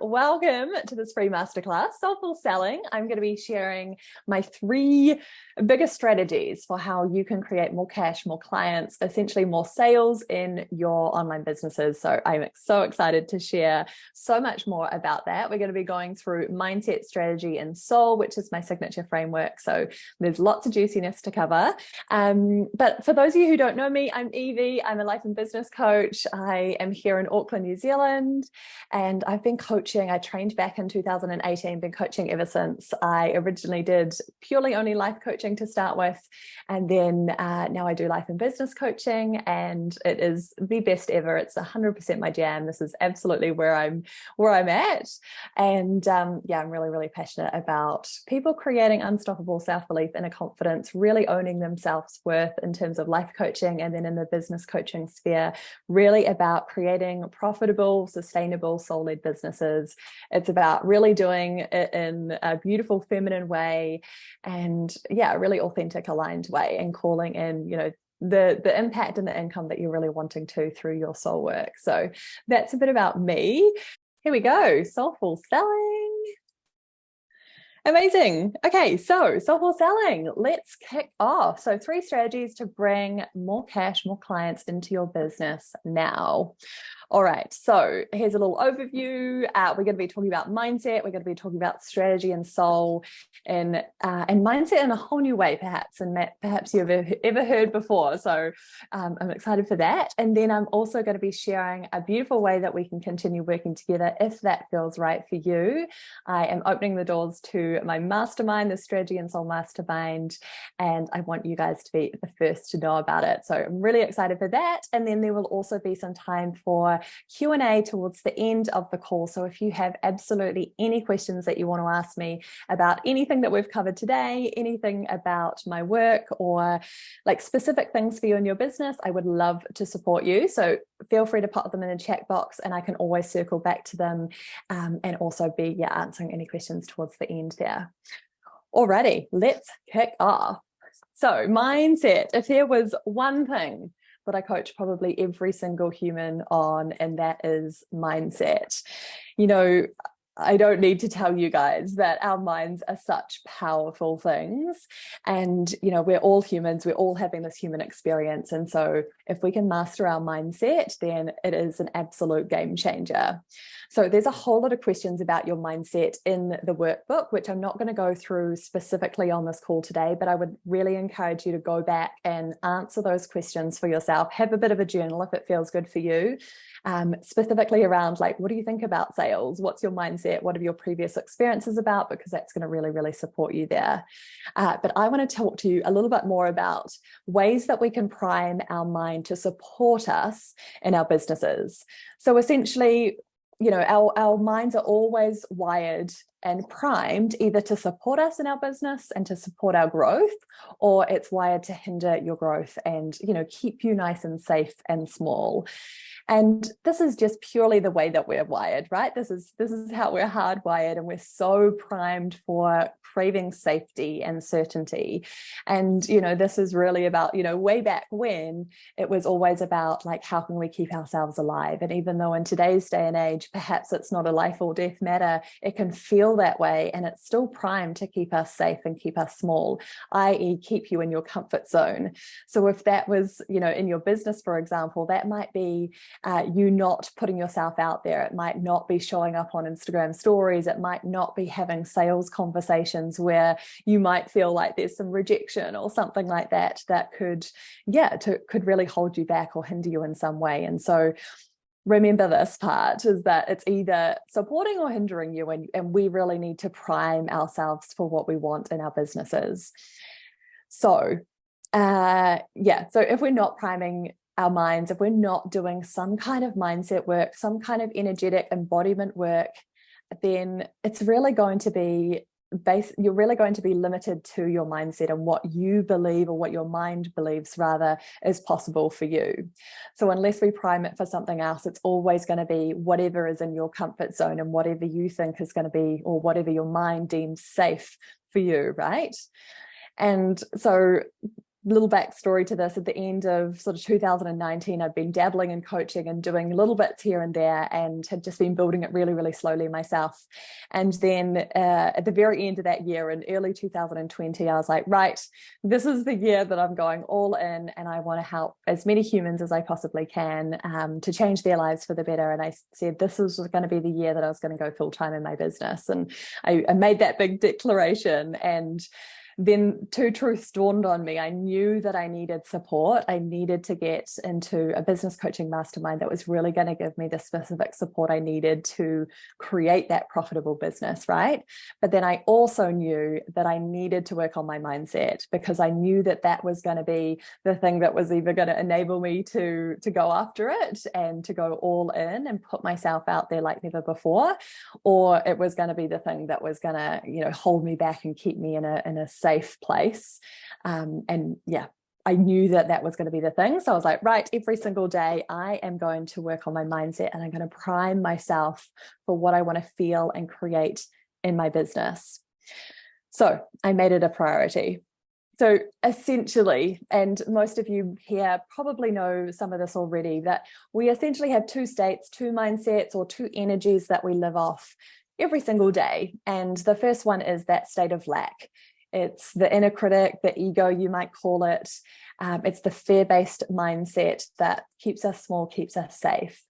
welcome to this free masterclass, Soulful Selling. I'm going to be sharing my 3 biggest strategies for how you can create more cash, more clients, essentially more sales in your online businesses. So I'm so excited to share so much more about that. We're going to be going through mindset, strategy, and soul, which is my signature framework. So there's lots of juiciness to cover. But for those of you who don't know me, I'm Evie. I'm a life and business coach. I am here in Auckland, New Zealand, and I've been coaching. I trained back in 2018, been coaching ever since. I originally did purely only life coaching to start with, and then now I do life and business coaching, and it is the best ever. It's 100% my jam. This is absolutely where I'm at, and yeah, I'm really passionate about people creating unstoppable self-belief, inner confidence, really owning their self-worth in terms of life coaching, and then in the business coaching sphere, really about creating profitable, sustainable, soul-led businesses. It's about really doing it in a beautiful feminine way, and yeah, a really authentic, aligned way, and calling in, the impact and the income that you're really wanting to through your soul work. So that's a bit about me. Here we go. Soulful selling. Amazing. Okay, so soulful selling, let's kick off. So 3 strategies to bring more cash, more clients into your business now. All right, so here's a little overview. We're going to be talking about mindset. We're going to be talking about strategy and soul, and mindset in a whole new way, perhaps, and perhaps you've ever heard before. So I'm excited for that. And then I'm also going to be sharing a beautiful way that we can continue working together if that feels right for you. I am opening the doors to my mastermind, the Strategy and Soul Mastermind, and I want you guys to be the first to know about it. So I'm really excited for that. And then there will also be some time for Q&A towards the end of the call. So if you have absolutely any questions that you want to ask me about anything that we've covered today, anything about my work, or like specific things for you in your business, I would love to support you. So feel free to pop them in the chat box, and I can always circle back to them, and also be answering any questions towards the end there. Alrighty, let's kick off. So mindset, if there was one thing that I coach probably every single human on, and that is mindset. I don't need to tell you guys that our minds are such powerful things, and we're all humans, we're all having this human experience, and so if we can master our mindset, then it is an absolute game changer. So there's a whole lot of questions about your mindset in the workbook, which I'm not going to go through specifically on this call today, but I would really encourage you to go back and answer those questions for yourself. Have a bit of a journal if it feels good for you. Specifically around, like, what do you think about sales? What's your mindset? What are your previous experiences about? Because that's going to really support you there. But I want to talk to you a little bit more about ways that we can prime our mind to support us in our businesses. So essentially, our minds are always wired and primed either to support us in our business and to support our growth, or it's wired to hinder your growth and, keep you nice and safe and small. And this is just purely the way that we're wired, right? This is how we're hardwired, and we're so primed for craving safety and certainty. And, this is really about, way back when it was always about, like, how can we keep ourselves alive? And even though in today's day and age, perhaps it's not a life or death matter, it can feel that way, and it's still primed to keep us safe and keep us small, i.e. keep you in your comfort zone. So if that was, in your business, for example, that might be you not putting yourself out there. It might not be showing up on Instagram stories. It might not be having sales conversations where you might feel like there's some rejection or something like that could really hold you back or hinder you in some way. And so remember, this part is that it's either supporting or hindering you, and we really need to prime ourselves for what we want in our businesses. So so if we're not priming our minds, if we're not doing some kind of mindset work, some kind of energetic embodiment work, then it's really going to be you're really going to be limited to your mindset and what you believe, or what your mind believes rather, is possible for you. So unless we prime it for something else, it's always going to be whatever is in your comfort zone and whatever you think is going to be, or whatever your mind deems safe for you, right? And so little backstory to this, at the end of sort of 2019, I'd been dabbling in coaching and doing little bits here and there, and had just been building it really, really slowly myself. And then at the very end of that year, in early 2020, I was like, right, this is the year that I'm going all in, and I want to help as many humans as I possibly can to change their lives for the better. And I said this was going to be the year that I was going to go full time in my business. And I made that big declaration, and then two truths dawned on me. I knew that I needed support. I needed to get into a business coaching mastermind that was really going to give me the specific support I needed to create that profitable business, right? But then I also knew that I needed to work on my mindset, because I knew that that was going to be the thing that was either going to enable me to go after it and to go all in and put myself out there like never before, or it was going to be the thing that was going to, hold me back and keep me in a safe place. And yeah, I knew that that was going to be the thing. So I was like, right, every single day I am going to work on my mindset, and I'm going to prime myself for what I want to feel and create in my business. So I made it a priority. So essentially, and most of you here probably know some of this already, that we essentially have two states, two mindsets, or two energies that we live off every single day. And the first one is that state of lack. It's the inner critic, the ego, you might call it. It's the fear-based mindset that keeps us small, keeps us safe.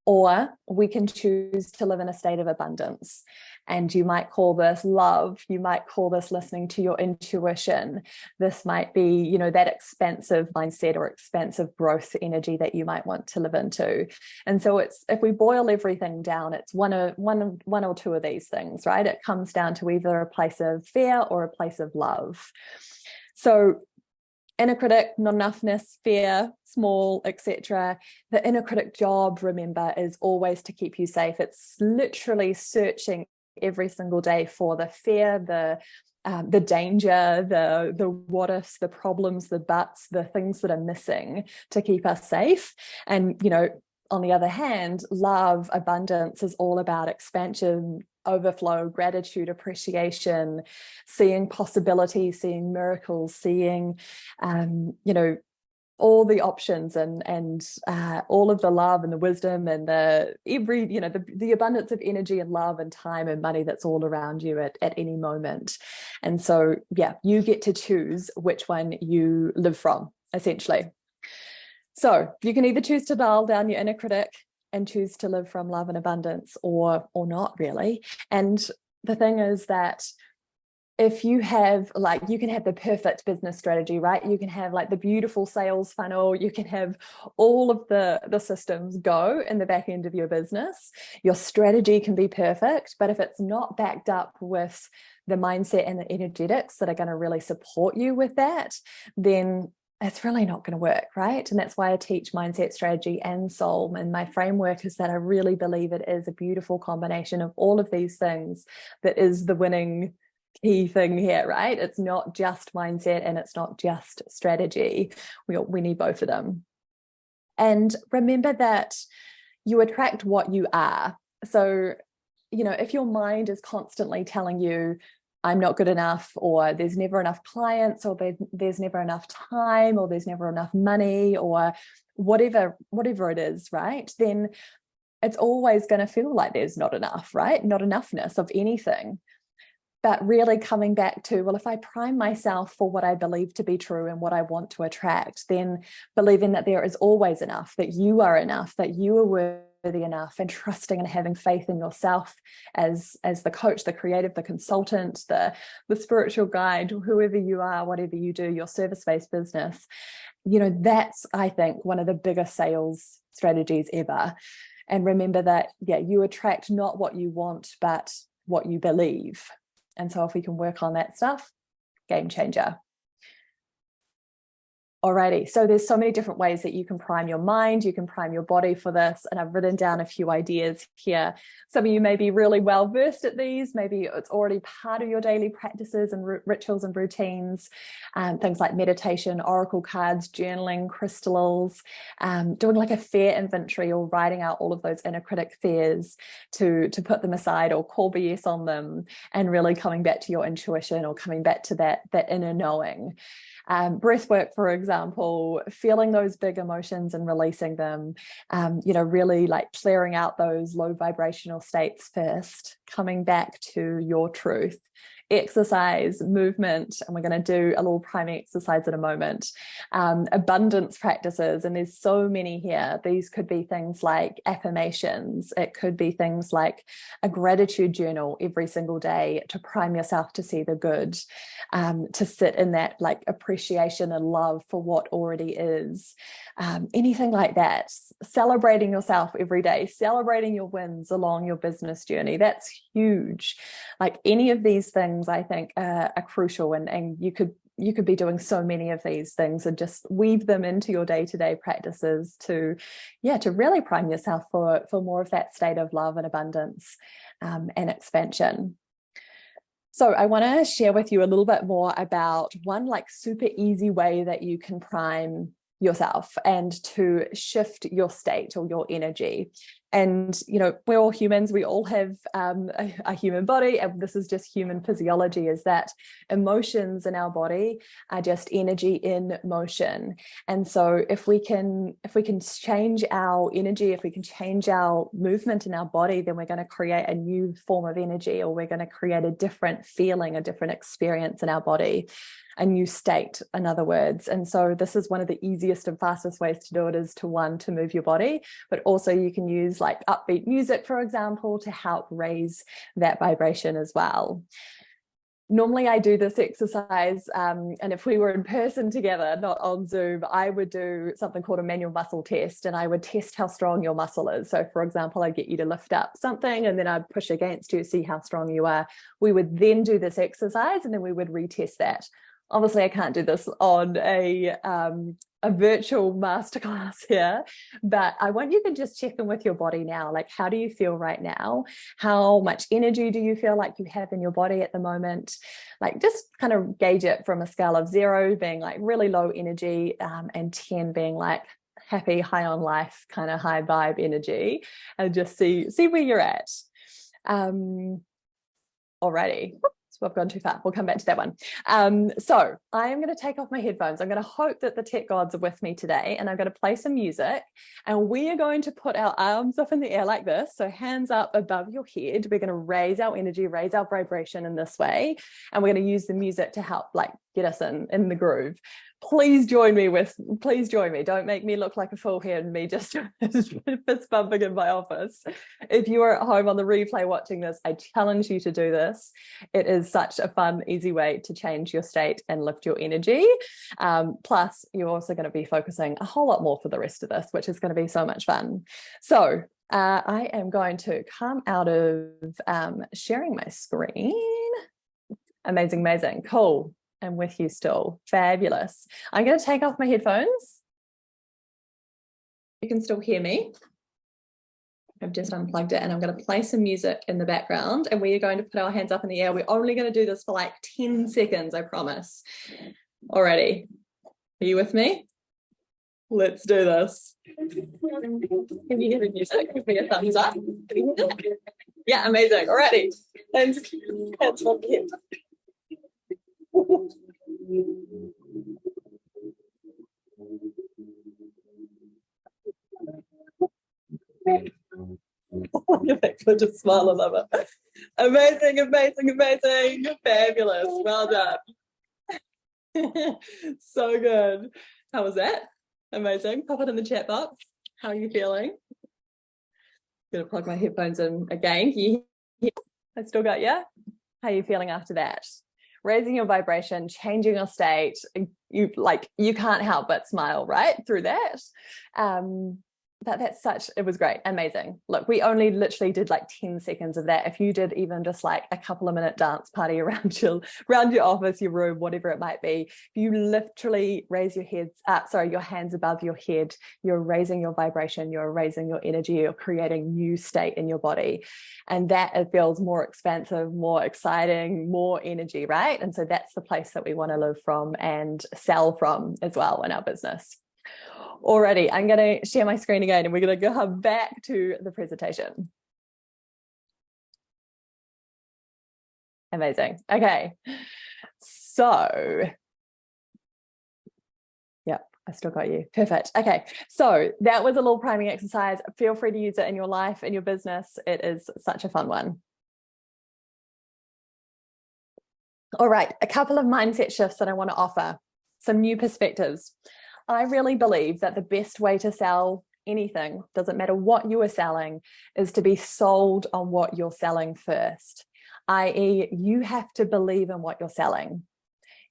Or we can choose to live in a state of abundance. And you might call this love. You might call this listening to your intuition. This might be, that expansive mindset or expansive growth energy that you might want to live into. And so it's, if we boil everything down, it's one or two of these things, right? It comes down to either a place of fear or a place of love. So inner critic, not enoughness, fear, small, etc. The inner critic job, remember, is always to keep you safe. It's literally searching every single day for the fear, the danger, the what ifs, the problems, the buts, the things that are missing to keep us safe. And, on the other hand, love, abundance is all about expansion, overflow, gratitude, appreciation, seeing possibilities, seeing miracles, seeing, all the options and all of the love and the wisdom and the abundance of energy and love and time and money that's all around you at any moment. And so, yeah, you get to choose which one you live from, essentially. So you can either choose to dial down your inner critic and choose to live from love and abundance, or not really. And the thing is that if you have, you can have the perfect business strategy, right? You can have the beautiful sales funnel. You can have all of the systems go in the back end of your business. Your strategy can be perfect, but if it's not backed up with the mindset and the energetics that are going to really support you with that, then it's really not going to work, right? And that's why I teach mindset, strategy, and soul. And my framework is that I really believe it is a beautiful combination of all of these things that is the winning key thing here, right? It's not just mindset and it's not just strategy. We need both of them. And remember that you attract what you are. So, if your mind is constantly telling you, I'm not good enough, or there's never enough clients, or there's never enough time, or there's never enough money, or whatever it is, right? Then it's always going to feel like there's not enough, right? Not enoughness of anything. But really coming back to, well, if I prime myself for what I believe to be true and what I want to attract, then believing that there is always enough, that you are enough, that you are worthy enough, and trusting and having faith in yourself as the coach, the creative, the consultant, the spiritual guide, whoever you are, whatever you do, your service-based business, that's, I think, one of the biggest sales strategies ever. And remember that, you attract not what you want, but what you believe. And so if we can work on that stuff, game changer. Alrighty, so there's so many different ways that you can prime your mind, you can prime your body for this, and I've written down a few ideas here. Some of you may be really well versed at these, maybe it's already part of your daily practices and rituals and routines, things like meditation, oracle cards, journaling, crystals, doing a fear inventory, or writing out all of those inner critic fears to put them aside or call BS on them, and really coming back to your intuition, or coming back to that inner knowing. Breath work, for example, feeling those big emotions and releasing them, really like clearing out those low vibrational states first, coming back to your truth. Exercise, movement, and we're going to do a little priming exercise in a moment. Abundance practices, and there's so many here. These could be things like affirmations. It could be things like a gratitude journal every single day to prime yourself to see the good, to sit in that like appreciation and love for what already is. Anything like that. Celebrating yourself every day, celebrating your wins along your business journey. That's huge. Like any of these things, I think are crucial, and you could be doing so many of these things and just weave them into your day-to-day practices to really prime yourself for more of that state of love and abundance and expansion. So I want to share with you a little bit more about one like super easy way that you can prime yourself and to shift your state or your energy. And, we're all humans. We all have a human body, and this is just human physiology, is that emotions in our body are just energy in motion. And so if we can change our energy, if we can change our movement in our body, then we're going to create a new form of energy, or we're going to create a different feeling, a different experience in our body, a new state, in other words. And so this is one of the easiest and fastest ways to do it, is to move your body, but also you can use like upbeat music, for example, to help raise that vibration as well. Normally I do this exercise, and if we were in person together, not on Zoom, I would do something called a manual muscle test, and I would test how strong your muscle is. So for example, I'd get you to lift up something and then I'd push against you, see how strong you are. We would then do this exercise and then we would retest that. Obviously, I can't do this on a virtual masterclass here, but I want you to just check in with your body now. Like, how do you feel right now? How much energy do you feel like you have in your body at the moment? Like, just kind of gauge it from a scale of 0 being like really low energy, and 10 being like happy, high on life, kind of high vibe energy, and just see where you're at. Alrighty. I've gone too far. We'll come back to that one. So I am going to take off my headphones. I'm going to hope that the tech gods are with me today, and I'm going to play some music, and we are going to put our arms up in the air like this. So hands up above your head. We're going to raise our energy, raise our vibration in this way. And we're going to use the music to help like get us in the groove. Please join me. Don't make me look like a fool here and me just fist bumping in my office. If you are at home on the replay watching this, I challenge you to do this. It is such a fun, easy way to change your state and lift your energy. Plus, you're also going to be focusing a whole lot more for the rest of this, which is going to be so much fun. So I am going to come out of sharing my screen. Amazing. Cool. I'm with you still. Fabulous. I'm going to take off my headphones. You can still hear me. I've just unplugged it, and I'm going to play some music in the background, and we are going to put our hands up in the air. We're only going to do this for like 10 seconds, I promise. Alrighty. Are you with me? Let's do this. Can you hear the music? Give me a thumbs up. Yeah, amazing. Alrighty. Hands on the head. Just smile, I love it. Amazing. Fabulous. Well done. So good. How was that? Amazing. Pop it in the chat box. How are you feeling? Gonna plug my headphones in again. I still got you. How are you feeling after that? Raising your vibration, changing your state. You can't help but smile right through that. It was great. Amazing. Look, we only literally did like 10 seconds of that. If you did even just like a couple of minute dance party around your office, your room, whatever it might be, if you literally raise your hands above your head, you're raising your vibration, you're raising your energy, you're creating new state in your body. And that it feels more expansive, more exciting, more energy, right? And so that's the place that we want to live from and sell from as well in our business. Alrighty, I'm going to share my screen again, and we're going to go back to the presentation. Amazing. Okay, so I still got you. Perfect. Okay. So that was a little priming exercise. Feel free to use it in your life, in your business. It is such a fun one. All right. A couple of mindset shifts that I want to offer, some new perspectives. I really believe that the best way to sell anything, doesn't matter what you are selling, is to be sold on what you're selling first, i.e., you have to believe in what you're selling.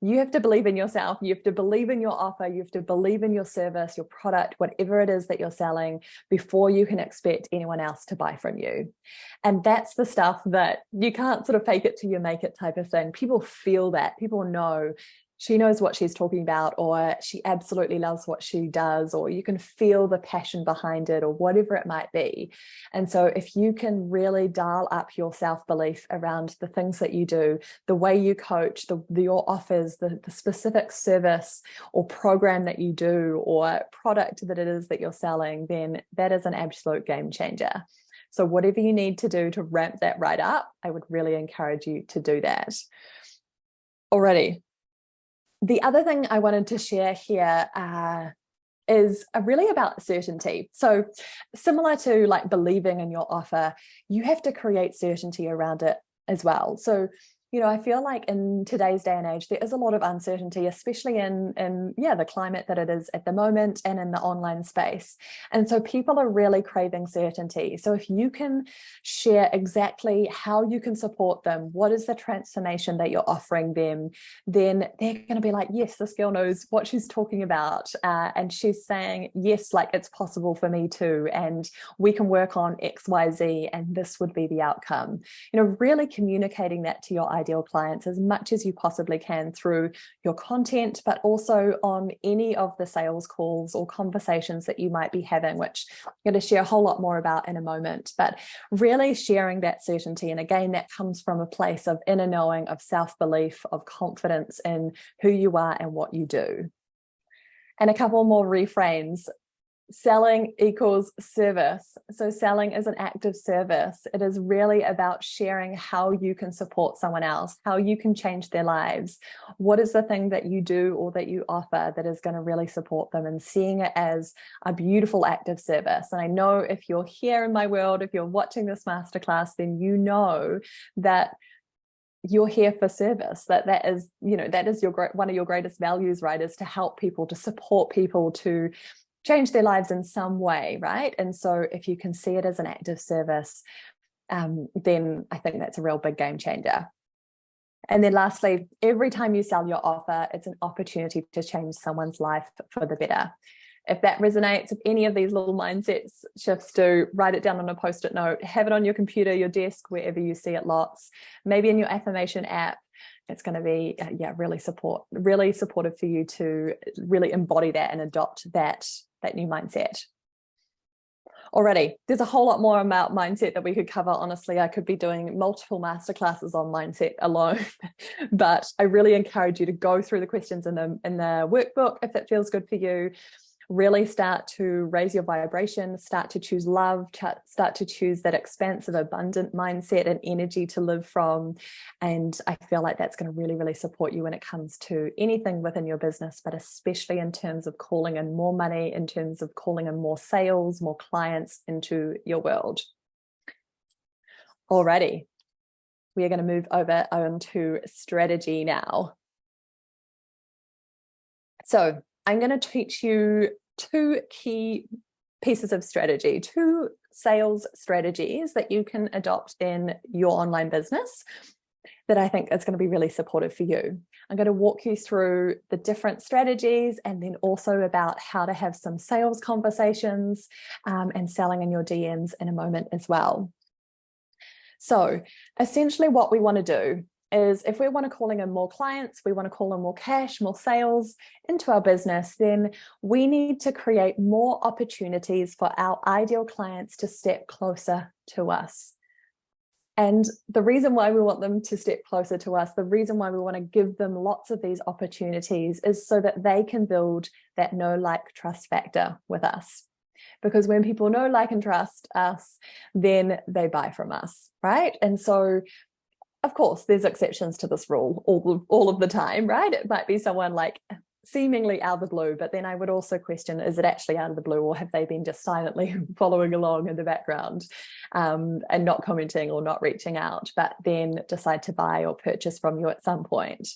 You have to believe in yourself. You have to believe in your offer. You have to believe in your service, your product, whatever it is that you're selling, before you can expect anyone else to buy from you. And that's the stuff that you can't sort of fake it till you make it type of thing. People feel that. People know she knows what she's talking about, or she absolutely loves what she does, or you can feel the passion behind it, or whatever it might be. And so if you can really dial up your self-belief around the things that you do, the way you coach, your offers, the specific service or program that you do, or product that it is that you're selling, then that is an absolute game changer. So whatever you need to do to ramp that right up, I would really encourage you to do that. Alrighty. The other thing I wanted to share here is really about certainty. So similar to like believing in your offer, you have to create certainty around it as well. So, you know, I feel like in today's day and age, there is a lot of uncertainty, especially in the climate that it is at the moment and in the online space. And so people are really craving certainty. So if you can share exactly how you can support them, what is the transformation that you're offering them, then they're going to be like, yes, this girl knows what she's talking about. And she's saying, yes, like it's possible for me too. And we can work on X, Y, Z, and this would be the outcome. You know, really communicating that to your ideal clients as much as you possibly can through your content, but also on any of the sales calls or conversations that you might be having, which I'm going to share a whole lot more about in a moment. But really sharing that certainty. And again, that comes from a place of inner knowing, of self-belief, of confidence in who you are and what you do. And a couple more reframes. Selling equals service. So selling is an act of service. It is really about sharing how you can support someone else, how you can change their lives. What is the thing that you do or that you offer that is going to really support them, and seeing it as a beautiful act of service. And I know if you're here in my world, if you're watching this masterclass, then you know that you're here for service, that is, you know, that is one of your greatest values, right? Is to help people, to support people, to change their lives in some way, right? And so if you can see it as an act of service, then I think that's a real big game changer. And then lastly, every time you sell your offer, it's an opportunity to change someone's life for the better. If that resonates, if any of these little mindset shifts do, write it down on a post-it note, have it on your computer, your desk, wherever you see it lots, maybe in your affirmation app. It's going to be, really supportive for you to really embody that and adopt that new mindset. Alrighty, there's a whole lot more about mindset that we could cover. Honestly, I could be doing multiple masterclasses on mindset alone, but I really encourage you to go through the questions in the workbook if that feels good for you. Really start to raise your vibration, start to choose love, start to choose that expansive, abundant mindset and energy to live from. And I feel like that's going to really, really support you when it comes to anything within your business, but especially in terms of calling in more money, in terms of calling in more sales, more clients into your world. Alrighty, we are going to move over onto strategy now. So I'm going to teach you two key pieces of strategy, two sales strategies that you can adopt in your online business that I think is going to be really supportive for you. I'm going to walk you through the different strategies, and then also about how to have some sales conversations and selling in your DMs in a moment as well. So essentially what we want to do is, if we want to call in more clients, we want to call in more cash, more sales into our business, then we need to create more opportunities for our ideal clients to step closer to us. And the reason why we want them to step closer to us, the reason why we want to give them lots of these opportunities, is so that they can build that know, like, trust factor with us. Because when people know, like, and trust us, then they buy from us, right? And so of course, there's exceptions to this rule all of the time, right? It might be someone like seemingly out of the blue, but then I would also question, is it actually out of the blue, or have they been just silently following along in the background, and not commenting or not reaching out, but then decide to buy or purchase from you at some point?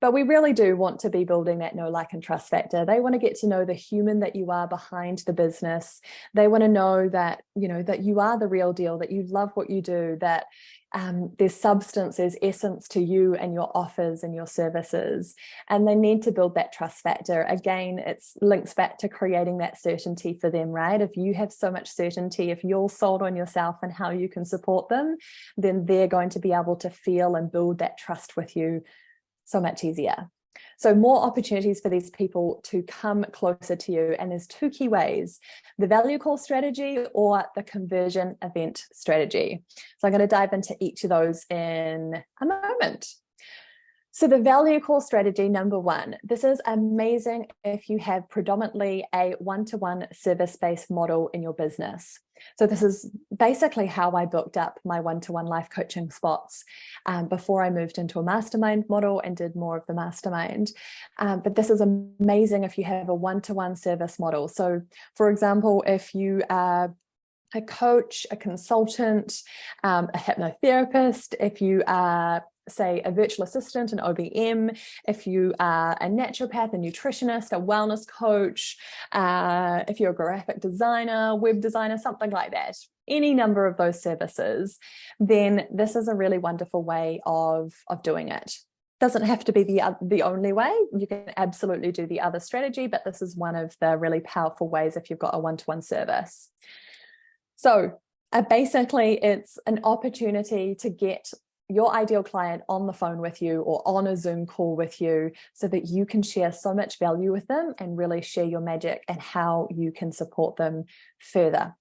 But we really do want to be building that know, like, and trust factor. They want to get to know the human that you are behind the business. They want to know that, that you are the real deal, that you love what you do, that there's substance, there's essence to you and your offers and your services. And they need to build that trust factor. Again, it links back to creating that certainty for them, right? If you have so much certainty, if you're sold on yourself and how you can support them, then they're going to be able to feel and build that trust with you so much easier. So more opportunities for these people to come closer to you. And there's two key ways: the value call strategy or the conversion event strategy. So I'm going to dive into each of those in a moment. So the value call strategy, number one, this is amazing if you have predominantly a one-to-one service-based model in your business. So this is basically how I booked up my one-to-one life coaching spots before I moved into a mastermind model and did more of the mastermind. But this is amazing if you have a one-to-one service model. So for example, if you are a coach, a consultant, a hypnotherapist, if you are, say, a virtual assistant, an OBM, if you are a naturopath, a nutritionist, a wellness coach, if you're a graphic designer, web designer, something like that, any number of those services, then this is a really wonderful way of doing it. Doesn't have to be the only way. You can absolutely do the other strategy, but this is one of the really powerful ways if you've got a one-to-one service. So basically, it's an opportunity to get your ideal client on the phone with you or on a Zoom call with you so that you can share so much value with them and really share your magic and how you can support them further.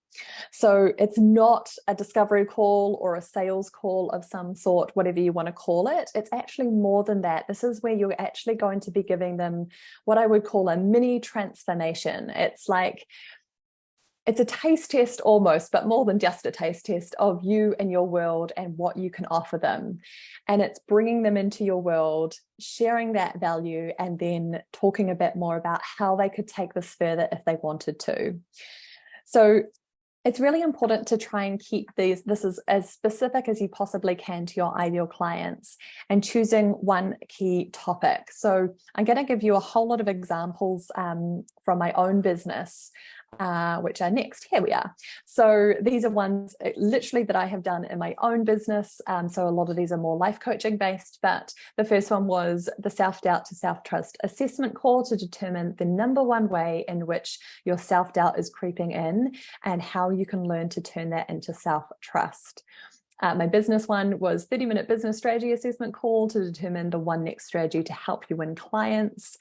So it's not a discovery call or a sales call of some sort, whatever you want to call it. It's actually more than that. This is where you're actually going to be giving them what I would call a mini transformation. It's a taste test almost, but more than just a taste test of you and your world and what you can offer them. And it's bringing them into your world, sharing that value, and then talking a bit more about how they could take this further if they wanted to. So it's really important to try and keep this is as specific as you possibly can to your ideal clients and choosing one key topic. So I'm going to give you a whole lot of examples from my own business, which are next. Here we are. So these are ones literally that I have done in my own business. So a lot of these are more life coaching based, but the first one was the self-doubt to self-trust assessment call to determine the number one way in which your self-doubt is creeping in and how you can learn to turn that into self-trust. My business one was 30-minute business strategy assessment call to determine the one next strategy to help you win clients.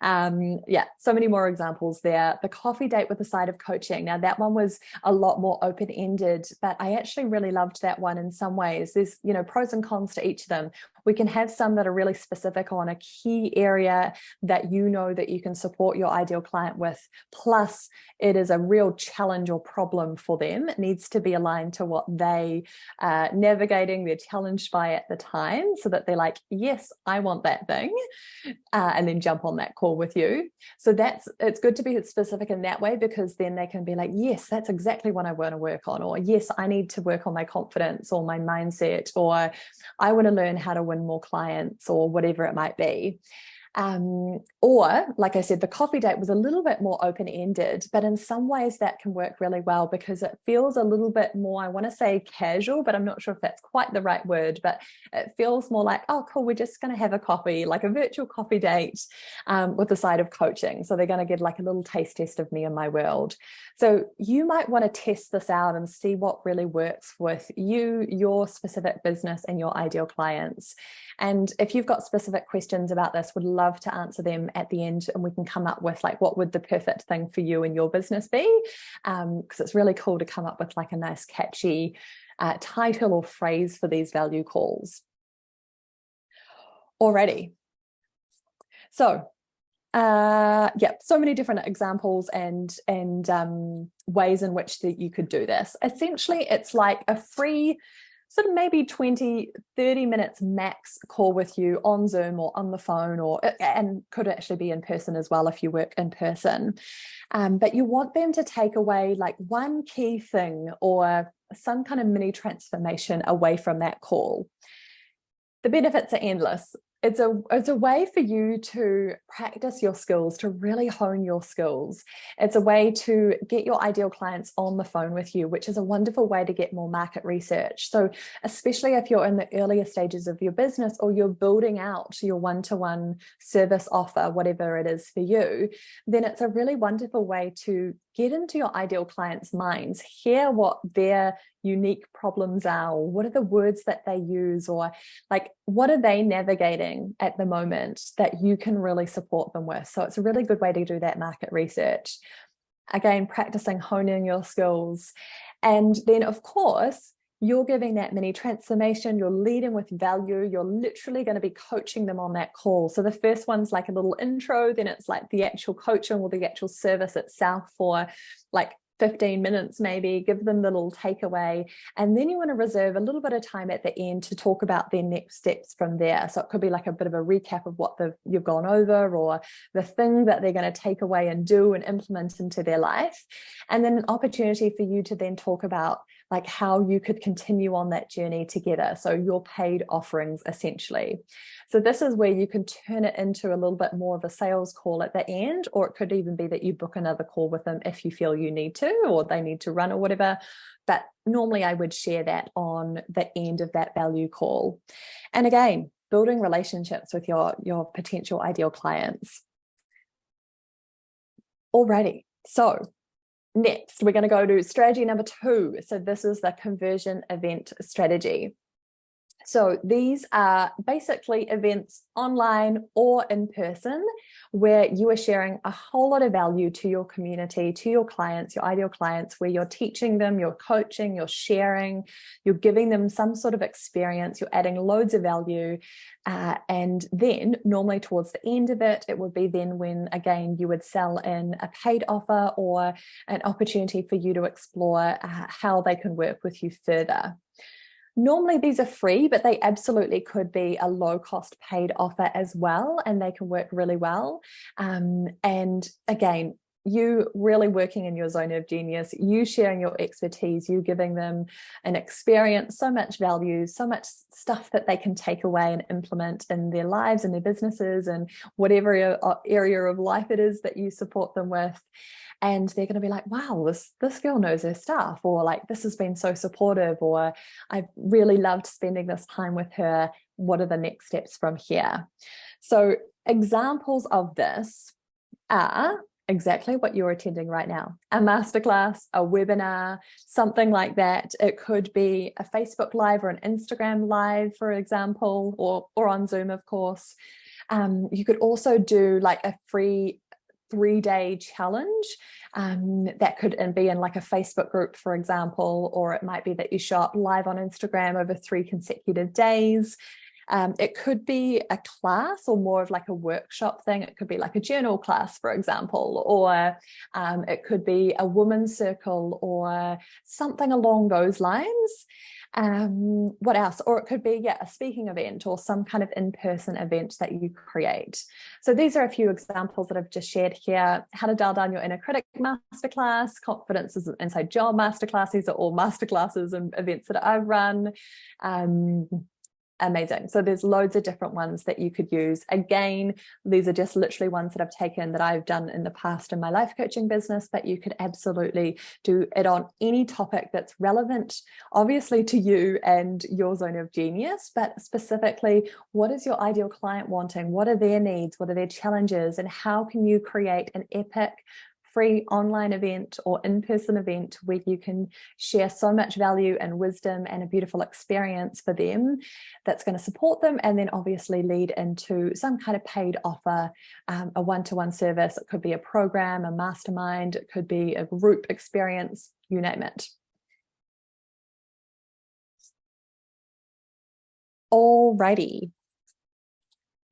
So many more examples there. The coffee date with a side of coaching. Now that one was a lot more open-ended, but I actually really loved that one in some ways. There's, pros and cons to each of them. We can have some that are really specific on a key area that that you can support your ideal client with. Plus, it is a real challenge or problem for them. It needs to be aligned to what they are navigating, they're challenged by at the time, so that they're like, yes, I want that thing, and then jump on that call with you. So it's good to be specific in that way, because then they can be like, yes, that's exactly what I want to work on, or yes, I need to work on my confidence or my mindset, or I want to learn how to win more clients, or whatever it might be. Or, like I said, the coffee date was a little bit more open-ended, but in some ways that can work really well because it feels a little bit more, I want to say casual, but I'm not sure if that's quite the right word, but it feels more like, oh, cool, we're just going to have a coffee, like a virtual coffee date with a side of coaching. So they're going to get like a little taste test of me and my world. So you might want to test this out and see what really works with you, your specific business, and your ideal clients. And if you've got specific questions about this, would love to answer them at the end, and we can come up with like, what would the perfect thing for you and your business be? Because it's really cool to come up with like a nice catchy title or phrase for these value calls. Alrighty. So so many different examples and ways in which that you could do this. Essentially, it's like a free sort of maybe 20, 30 minutes max call with you on Zoom or on the phone, and could actually be in person as well if you work in person. But you want them to take away like one key thing or some kind of mini transformation away from that call. The benefits are endless. It's a way for you to practice your skills, to really hone your skills. It's a way to get your ideal clients on the phone with you, which is a wonderful way to get more market research. So especially if you're in the earlier stages of your business or you're building out your one-to-one service offer, whatever it is for you, then it's a really wonderful way to get into your ideal clients' minds, hear what their unique problems are, or what are the words that they use, or like what are they navigating at the moment that you can really support them with. So it's a really good way to do that market research. Again, practicing honing your skills. And then of course, you're giving that mini transformation, you're leading with value, you're literally going to be coaching them on that call. So the first one's like a little intro, then it's like the actual coaching or the actual service itself for like 15 minutes maybe, give them the little takeaway. And then you want to reserve a little bit of time at the end to talk about their next steps from there. So it could be like a bit of a recap of what you've gone over, or the thing that they're going to take away and do and implement into their life. And then an opportunity for you to then talk about like how you could continue on that journey together. So your paid offerings essentially. So this is where you can turn it into a little bit more of a sales call at the end, or it could even be that you book another call with them if you feel you need to, or they need to run or whatever. But normally I would share that on the end of that value call. And again, building relationships with your potential ideal clients. Alrighty, so next, we're going to go to strategy number 2. So this is the conversion event strategy. So these are basically events online or in person where you are sharing a whole lot of value to your community, to your clients, your ideal clients, where you're teaching them, you're coaching, you're sharing, you're giving them some sort of experience, you're adding loads of value. And then normally towards the end of it, it would be then when, again, you would sell in a paid offer or an opportunity for you to explore how they can work with you further. Normally these are free, but they absolutely could be a low-cost paid offer as well, and they can work really well. And again, you really working in your zone of genius, you sharing your expertise, you giving them an experience, so much value, so much stuff that they can take away and implement in their lives and their businesses and whatever area of life it is that you support them with. And they're going to be like, wow, this girl knows her stuff, or like, this has been so supportive, or I've really loved spending this time with her. What are the next steps from here? So examples of this are exactly what you're attending right now: a masterclass, a webinar, something like that. It could be a Facebook Live or an Instagram Live, for example, or on Zoom, of course. You could also do like a free 3-day challenge that could be in like a Facebook group, for example, or it might be that you show up live on Instagram over 3 consecutive days. It could be a class or more of like a workshop thing. It could be like a journal class, for example, or it could be a women's circle or something along those lines. What else? Or it could be, a speaking event or some kind of in-person event that you create. So these are a few examples that I've just shared here. How to dial down your inner critic masterclass, confidence is an inside job masterclass. These are all masterclasses and events that I've run. Amazing. So there's loads of different ones that you could use. Again, these are just literally ones that I've taken that I've done in the past in my life coaching business, but you could absolutely do it on any topic that's relevant, obviously, to you and your zone of genius, but specifically, what is your ideal client wanting? What are their needs? What are their challenges? And how can you create an epic free online event or in-person event where you can share so much value and wisdom and a beautiful experience for them that's going to support them, and then obviously lead into some kind of paid offer, a one-to-one service. It could be a program, a mastermind, it could be a group experience, you name it. Alrighty.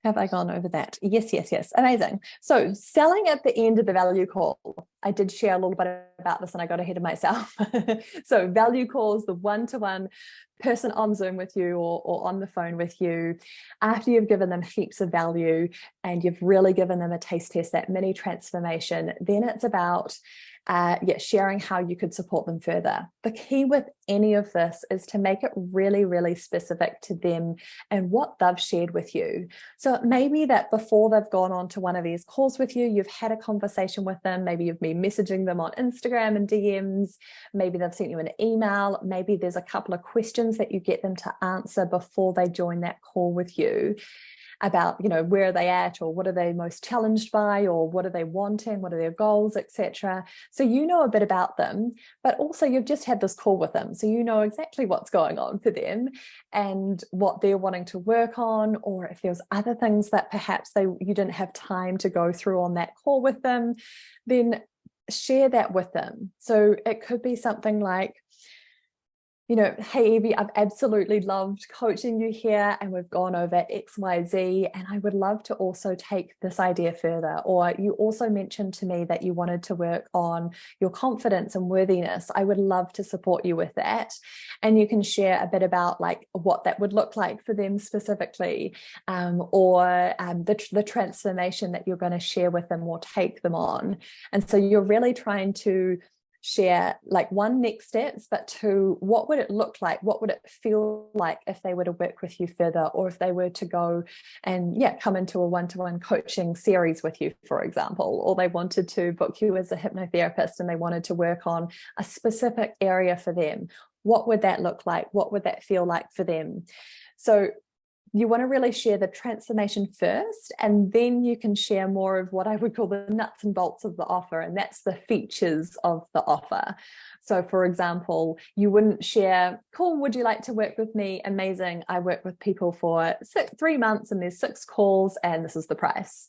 Have I gone over that? Yes. Amazing. So selling at the end of the value call. I did share a little bit about this and I got ahead of myself. So value calls, the one-to-one person on Zoom with you or on the phone with you, after you've given them heaps of value and you've really given them a taste test, that mini transformation, then it's about sharing how you could support them further. The key with any of this is to make it really, really specific to them and what they've shared with you. So it may be that before they've gone on to one of these calls with you, you've had a conversation with them. Maybe you've been messaging them on Instagram and DMs. Maybe they've sent you an email. Maybe there's a couple of questions that you get them to answer before they join that call with you, about, where are they at, or what are they most challenged by, or what are they wanting, what are their goals, etc. So you know a bit about them, but also you've just had this call with them, so you know exactly what's going on for them and what they're wanting to work on, or if there's other things that perhaps you didn't have time to go through on that call with them, then share that with them. So it could be something like, hey, Evie, I've absolutely loved coaching you here and we've gone over X, Y, Z, and I would love to also take this idea further. Or you also mentioned to me that you wanted to work on your confidence and worthiness. I would love to support you with that. And you can share a bit about like what that would look like for them specifically, or the transformation that you're going to share with them or take them on. And so you're really trying to share, like, one, next steps, but two, what would it look like? What would it feel like if they were to work with you further, or if they were to go and come into a one-to-one coaching series with you, for example, or they wanted to book you as a hypnotherapist and they wanted to work on a specific area for them. What would that look like? What would that feel like for them? So you want to really share the transformation first, and then you can share more of what I would call the nuts and bolts of the offer, and that's the features of the offer. So for example, you wouldn't share, cool, would you like to work with me? Amazing. I work with people for 3 months and there's 6 calls and this is the price.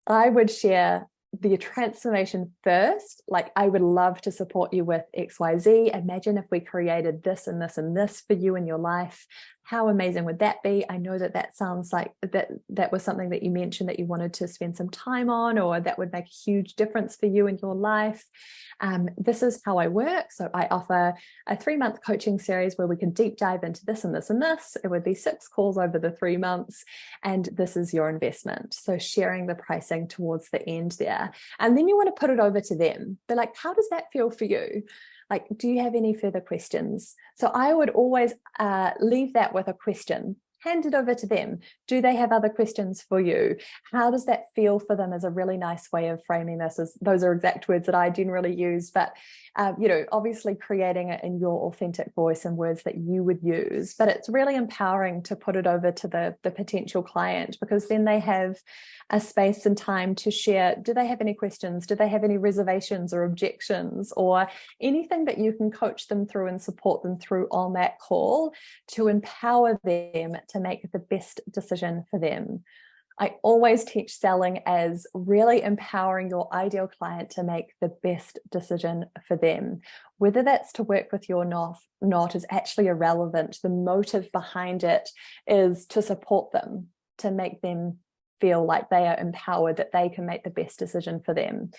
I would share the transformation first, like, I would love to support you with XYZ. Imagine if we created this and this and this for you in your life. How amazing would that be? I know that sounds like that was something that you mentioned that you wanted to spend some time on, or that would make a huge difference for you in your life. This is how I work. So I offer a 3-month coaching series where we can deep dive into this and this and this. It would be 6 calls over the 3 months, and this is your investment. So sharing the pricing towards the end there. And then you want to put it over to them. They're like, how does that feel for you? Like, do you have any further questions? So I would always leave that with a question. Hand it over to them. Do they have other questions for you? How does that feel for them? Is a really nice way of framing this. Those are exact words that I generally use, but obviously creating it in your authentic voice and words that you would use. But it's really empowering to put it over to the potential client, because then they have a space and time to share. Do they have any questions? Do they have any reservations or objections, or anything that you can coach them through and support them through on that call to empower them to make the best decision for them? I always teach selling as really empowering your ideal client to make the best decision for them. Whether that's to work with you or not is actually irrelevant. The motive behind it is to support them, to make them feel like they are empowered, that they can make the best decision for them.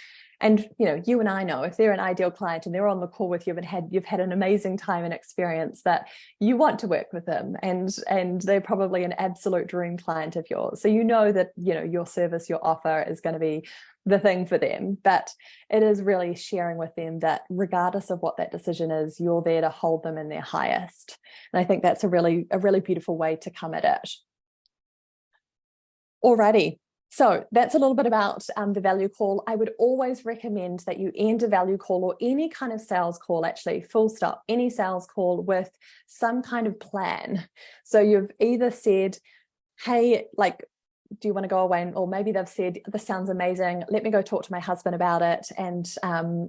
And you and I know, if they're an ideal client and they're on the call with you and you've had an amazing time and experience, that you want to work with them, and they're probably an absolute dream client of yours. So that your service, your offer is going to be the thing for them. But it is really sharing with them that regardless of what that decision is, you're there to hold them in their highest. And I think that's a really beautiful way to come at it. Alrighty. So that's a little bit about the value call. I would always recommend that you end a value call, or any kind of sales call, actually, full stop, any sales call, with some kind of plan. So you've either said, hey, like, do you want to go away? Or maybe they've said, this sounds amazing, let me go talk to my husband about it, and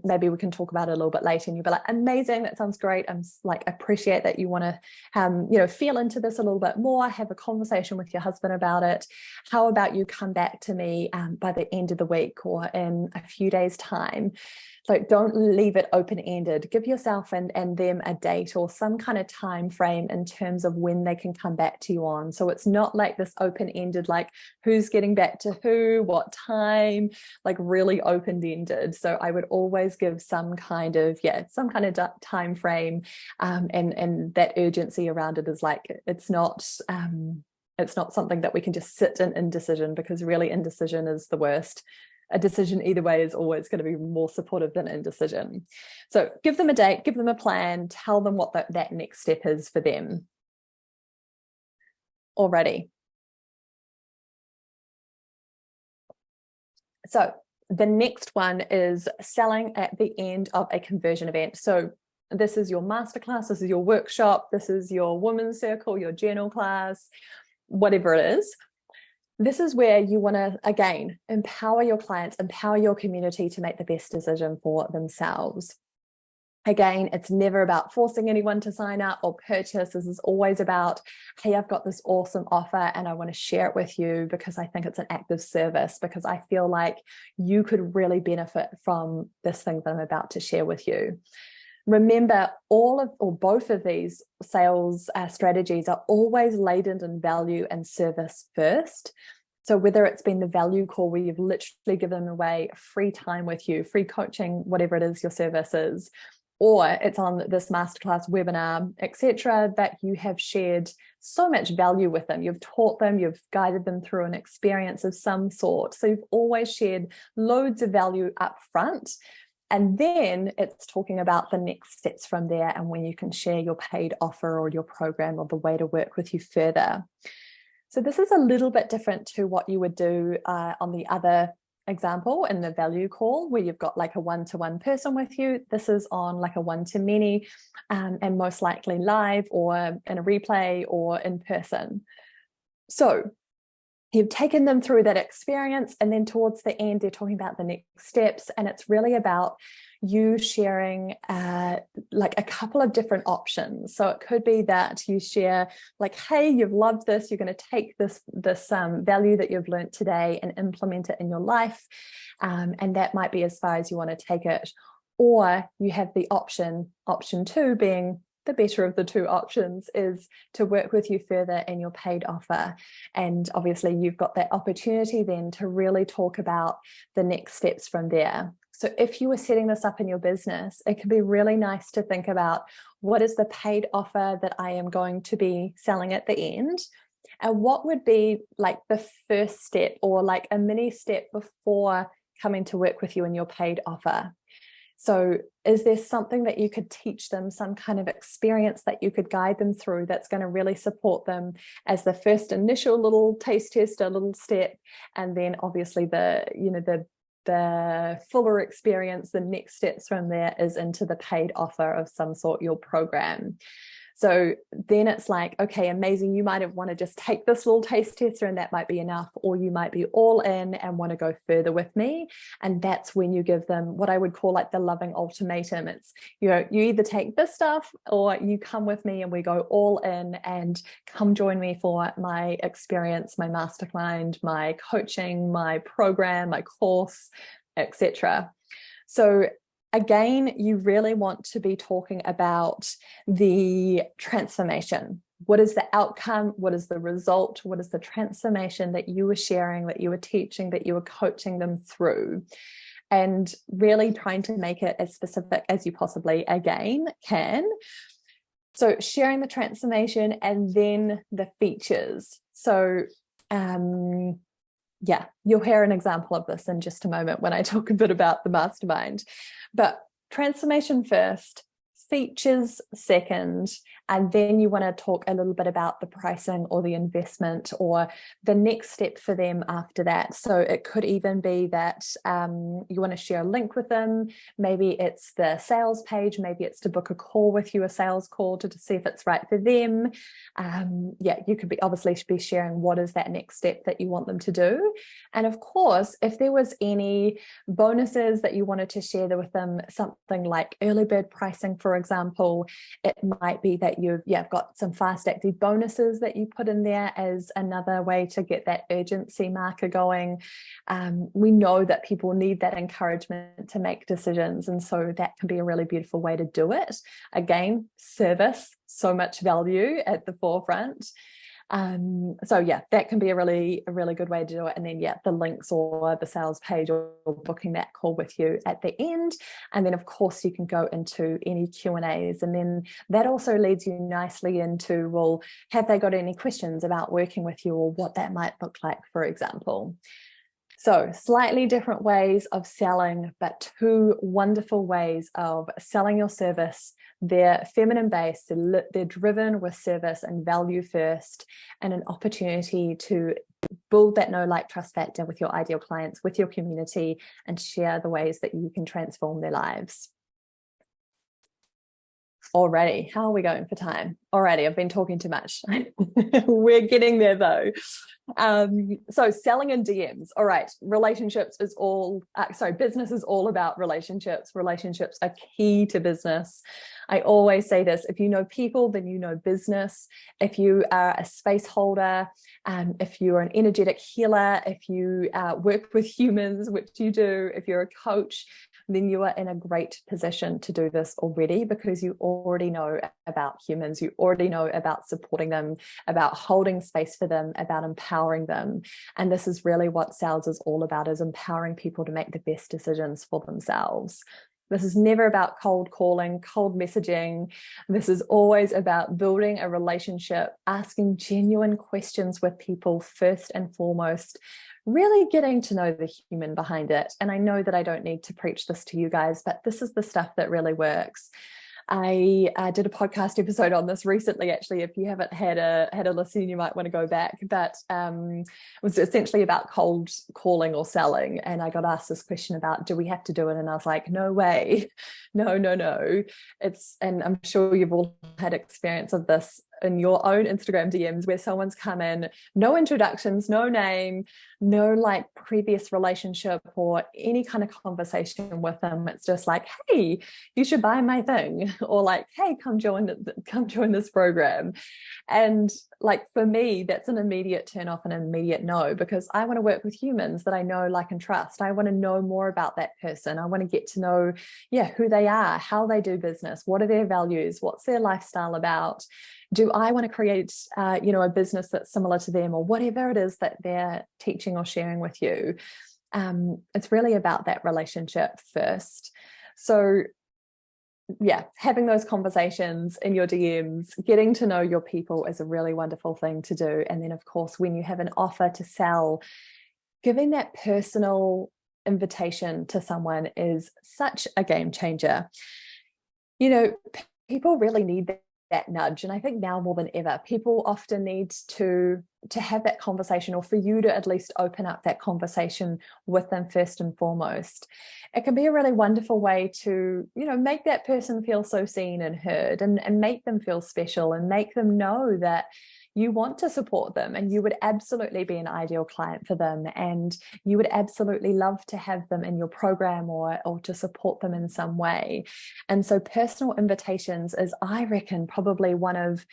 maybe we can talk about it a little bit later. And you'll be like, amazing, that sounds great. I'm like, appreciate that you want to feel into this a little bit more, have a conversation with your husband about it. How about you come back to me by the end of the week or in a few days' time? So don't leave it open-ended. Give yourself and them a date or some kind of time frame in terms of when they can come back to you on. So it's not like this open-ended, like, who's getting back to who, what time, like really open-ended. So I would always give some kind of time frame, and that urgency around it is like it's not something that we can just sit in indecision, because really indecision is the worst. A decision either way is always going to be more supportive than indecision. So give them a date, give them a plan, tell them what that next step is for them. Already. So the next one is selling at the end of a conversion event. So this is your masterclass, this is your workshop, this is your women's circle, your journal class, whatever it is. This is where you want to, again, empower your clients, empower your community to make the best decision for themselves. Again, it's never about forcing anyone to sign up or purchase. This is always about, hey, I've got this awesome offer and I want to share it with you because I think it's an act of service, because I feel like you could really benefit from this thing that I'm about to share with you. Remember, both of these sales strategies are always laden in value and service first. So whether it's been the value call where you've literally given away free time with you, free coaching, whatever it is your service is, or it's on this masterclass, webinar, etc., that you have shared so much value with them. You've taught them, you've guided them through an experience of some sort. So you've always shared loads of value up front. And then it's talking about the next steps from there and when you can share your paid offer or your program or the way to work with you further. So this is a little bit different to what you would do on the other example in the value call, where you've got like a one-to-one person with you. This is on like a one-to-many, and most likely live or in a replay or in person. So you've taken them through that experience, and then towards the end, they're talking about the next steps. And it's really about you sharing like a couple of different options. So it could be that you share like, hey, you've loved this. You're going to take this value that you've learned today and implement it in your life. And that might be as far as you want to take it. Or you have the option two being, the better of the two options, is to work with you further in your paid offer. And obviously you've got that opportunity then to really talk about the next steps from there. So if you were setting this up in your business, it can be really nice to think about, what is the paid offer that I am going to be selling at the end? And what would be like the first step, or like a mini step before coming to work with you in your paid offer? So is there something that you could teach them, some kind of experience that you could guide them through that's going to really support them as the first initial little taste test, a little step, and then obviously the fuller experience, the next steps from there is into the paid offer of some sort, your program. So then it's like, okay, amazing. You might have want to just take this little taste tester and that might be enough, or you might be all in and want to go further with me. And that's when you give them what I would call like the loving ultimatum. It's, you either take this stuff or you come with me and we go all in, and come join me for my experience, my mastermind, my coaching, my program, my course, etc. So again, you really want to be talking about the transformation. What is the outcome? What is the result? What is the transformation that you were sharing, that you were teaching, that you were coaching them through? And really trying to make it as specific as you possibly, again, can. So sharing the transformation and then the features. So, yeah, you'll hear an example of this in just a moment when I talk a bit about the mastermind. But transformation first, features second, and then you want to talk a little bit about the pricing or the investment or the next step for them after that. So it could even be that you want to share a link with them. Maybe it's the sales page, maybe it's to book a call with you, a sales call to see if it's right for them. Yeah, you could be obviously be sharing what is that next step that you want them to do. And of course, if there was any bonuses that you wanted to share with them, something like early bird pricing, for example, it might be that you've got some fast active bonuses that you put in there as another way to get that urgency marker going. We know that people need that encouragement to make decisions, and so that can be a really beautiful way to do it. Again, service, so much value at the forefront. So yeah, that can be a really good way to do it. And then the links or the sales page or booking that call with you at the end. And then of course you can go into any Q&As, and then that also leads you nicely into, well, have they got any questions about working with you or what that might look like, for example. So slightly different ways of selling, but two wonderful ways of selling your service. They're feminine based, they're driven with service and value first, and an opportunity to build that know, like, trust factor with your ideal clients, with your community, and share the ways that you can transform their lives. Alrighty, how are we going for time? Alrighty, I've been talking too much. We're getting there though. So selling in DMs. All right, relationships is all, business is all about relationships. Relationships are key to business. I always say this: if you know people, then you know business. If you are a space holder, if you're an energetic healer, if you work with humans, which you do, if you're a coach, then you are in a great position to do this already, because you already know about humans, you already know about supporting them, about holding space for them, about empowering them. And this is really what sales is all about, is empowering people to make the best decisions for themselves. This is never about cold calling, cold messaging. This is always about building a relationship, asking genuine questions with people first and foremost, really getting to know the human behind it. And I know that I don't need to preach this to you guys, but this is the stuff that really works. I did a podcast episode on this recently, actually. If you haven't had a listen, you might want to go back. But it was essentially about cold calling or selling. And I got asked this question about, do we have to do it? And I was like, no way. No. And I'm sure you've all had experience of this in your own Instagram DMs, where someone's come in, no introductions, no name, no like previous relationship or any kind of conversation with them. It's just like, hey, you should buy my thing, or like, hey, come join this program. And like, for me, that's an immediate turn off and an immediate no, because I want to work with humans that I know, like, and trust. I want to know more about that person. I want to get to know, who they are, how they do business, what are their values, what's their lifestyle about. Do I want to create, a business that's similar to them, or whatever it is that they're teaching or sharing with you? It's really about that relationship first. So having those conversations in your DMs, getting to know your people is a really wonderful thing to do. And then, of course, when you have an offer to sell, giving that personal invitation to someone is such a game changer. People really need that nudge. And I think now more than ever, people often need to have that conversation, or for you to at least open up that conversation with them first and foremost. It can be a really wonderful way to, make that person feel so seen and heard, and make them feel special, and make them know that you want to support them, and you would absolutely be an ideal client for them, and you would absolutely love to have them in your program or to support them in some way. And so personal invitations is, I reckon, probably one of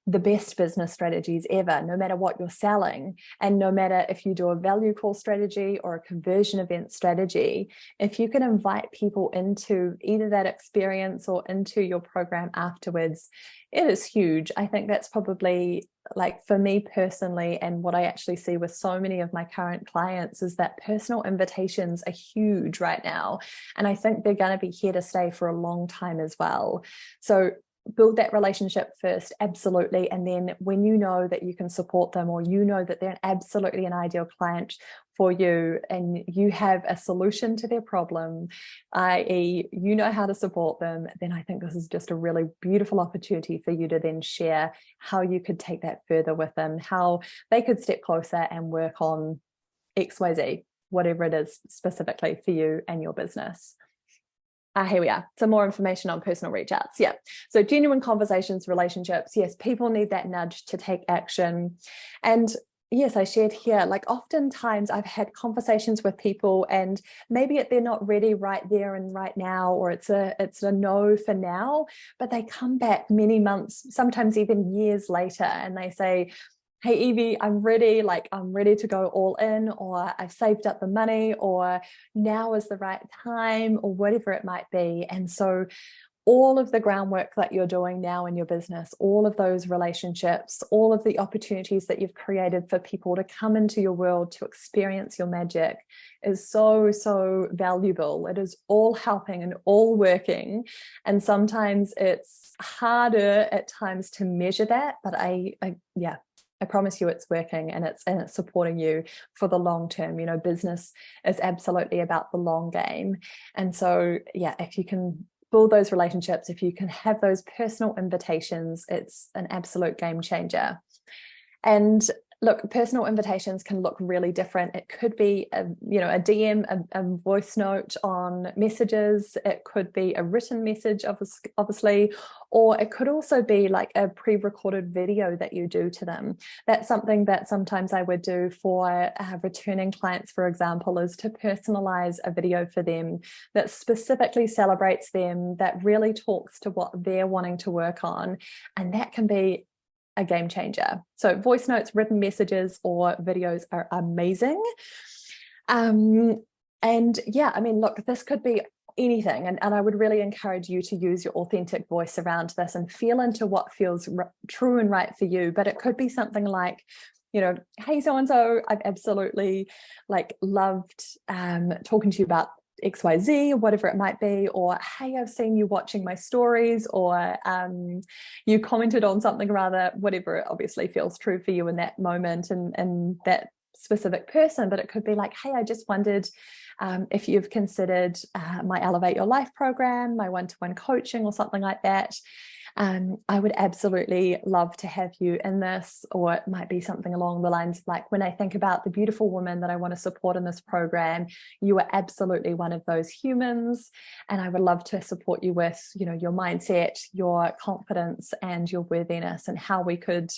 the best business strategies ever, no matter what you're selling. And no matter if you do a value call strategy or a conversion event strategy, if you can invite people into either that experience or into your program afterwards, it is huge. I think that's probably, like, for me personally, and what I actually see with so many of my current clients, is that personal invitations are huge right now. And I think they're going to be here to stay for a long time as well. So build that relationship first, absolutely. And then when you know that you can support them, or you know that they're absolutely an ideal client for you, and you have a solution to their problem, i.e., you know how to support them, then I think this is just a really beautiful opportunity for you to then share how you could take that further with them, how they could step closer and work on XYZ, whatever it is specifically for you and your business. Here we are. Some more information on personal reach outs. So genuine conversations, relationships. Yes, people need that nudge to take action. And yes, I shared here, like, oftentimes I've had conversations with people, and maybe they're not ready right there and right now, or it's a no for now, but they come back many months, sometimes even years later, and they say, hey, Evie, I'm ready. Like, I'm ready to go all in, or I've saved up the money, or now is the right time, or whatever it might be. And so all of the groundwork that you're doing now in your business, all of those relationships, all of the opportunities that you've created for people to come into your world to experience your magic is so, so valuable. It is all helping and all working. And sometimes it's harder at times to measure that, but I promise you it's working, and it's supporting you for the long term. You know, business is absolutely about the long game. And so, yeah, if you can build those relationships, if you can have those personal invitations, it's an absolute game changer. And look, personal invitations can look really different. It could be a DM, a voice note on messages. It could be a written message, obviously, or it could also be like a pre-recorded video that you do to them. That's something that sometimes I would do for returning clients, for example, is to personalize a video for them that specifically celebrates them, that really talks to what they're wanting to work on. And that can be a game changer. So voice notes, written messages, or videos are amazing. And yeah, I mean, look, this could be anything. And I would really encourage you to use your authentic voice around this and feel into what feels true and right for you. But it could be something like, you know, hey, so-and-so, I've absolutely loved talking to you about XYZ or whatever it might be, or hey, I've seen you watching my stories, or you commented on something, rather, whatever it obviously feels true for you in that moment and that specific person. But it could be like, hey, I just wondered if you've considered my Elevate Your Life program, my one-to-one coaching, or something like that. I would absolutely love to have you in this. Or it might be something along the lines of like, when I think about the beautiful women that I want to support in this program, you are absolutely one of those humans. And I would love to support you with, you know, your mindset, your confidence, and your worthiness, and how we could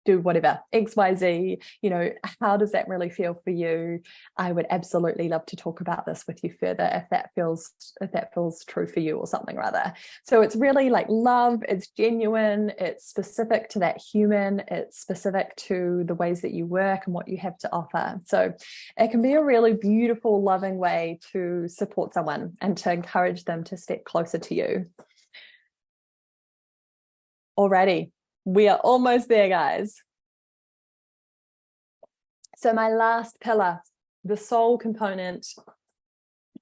do whatever, XYZ, you know, how does that really feel for you? I would absolutely love to talk about this with you further if that feels true for you, or something rather. So it's really like love, it's genuine, it's specific to that human, it's specific to the ways that you work and what you have to offer. So it can be a really beautiful, loving way to support someone and to encourage them to step closer to you. Alrighty. We are almost there, guys. So my last pillar, the soul component.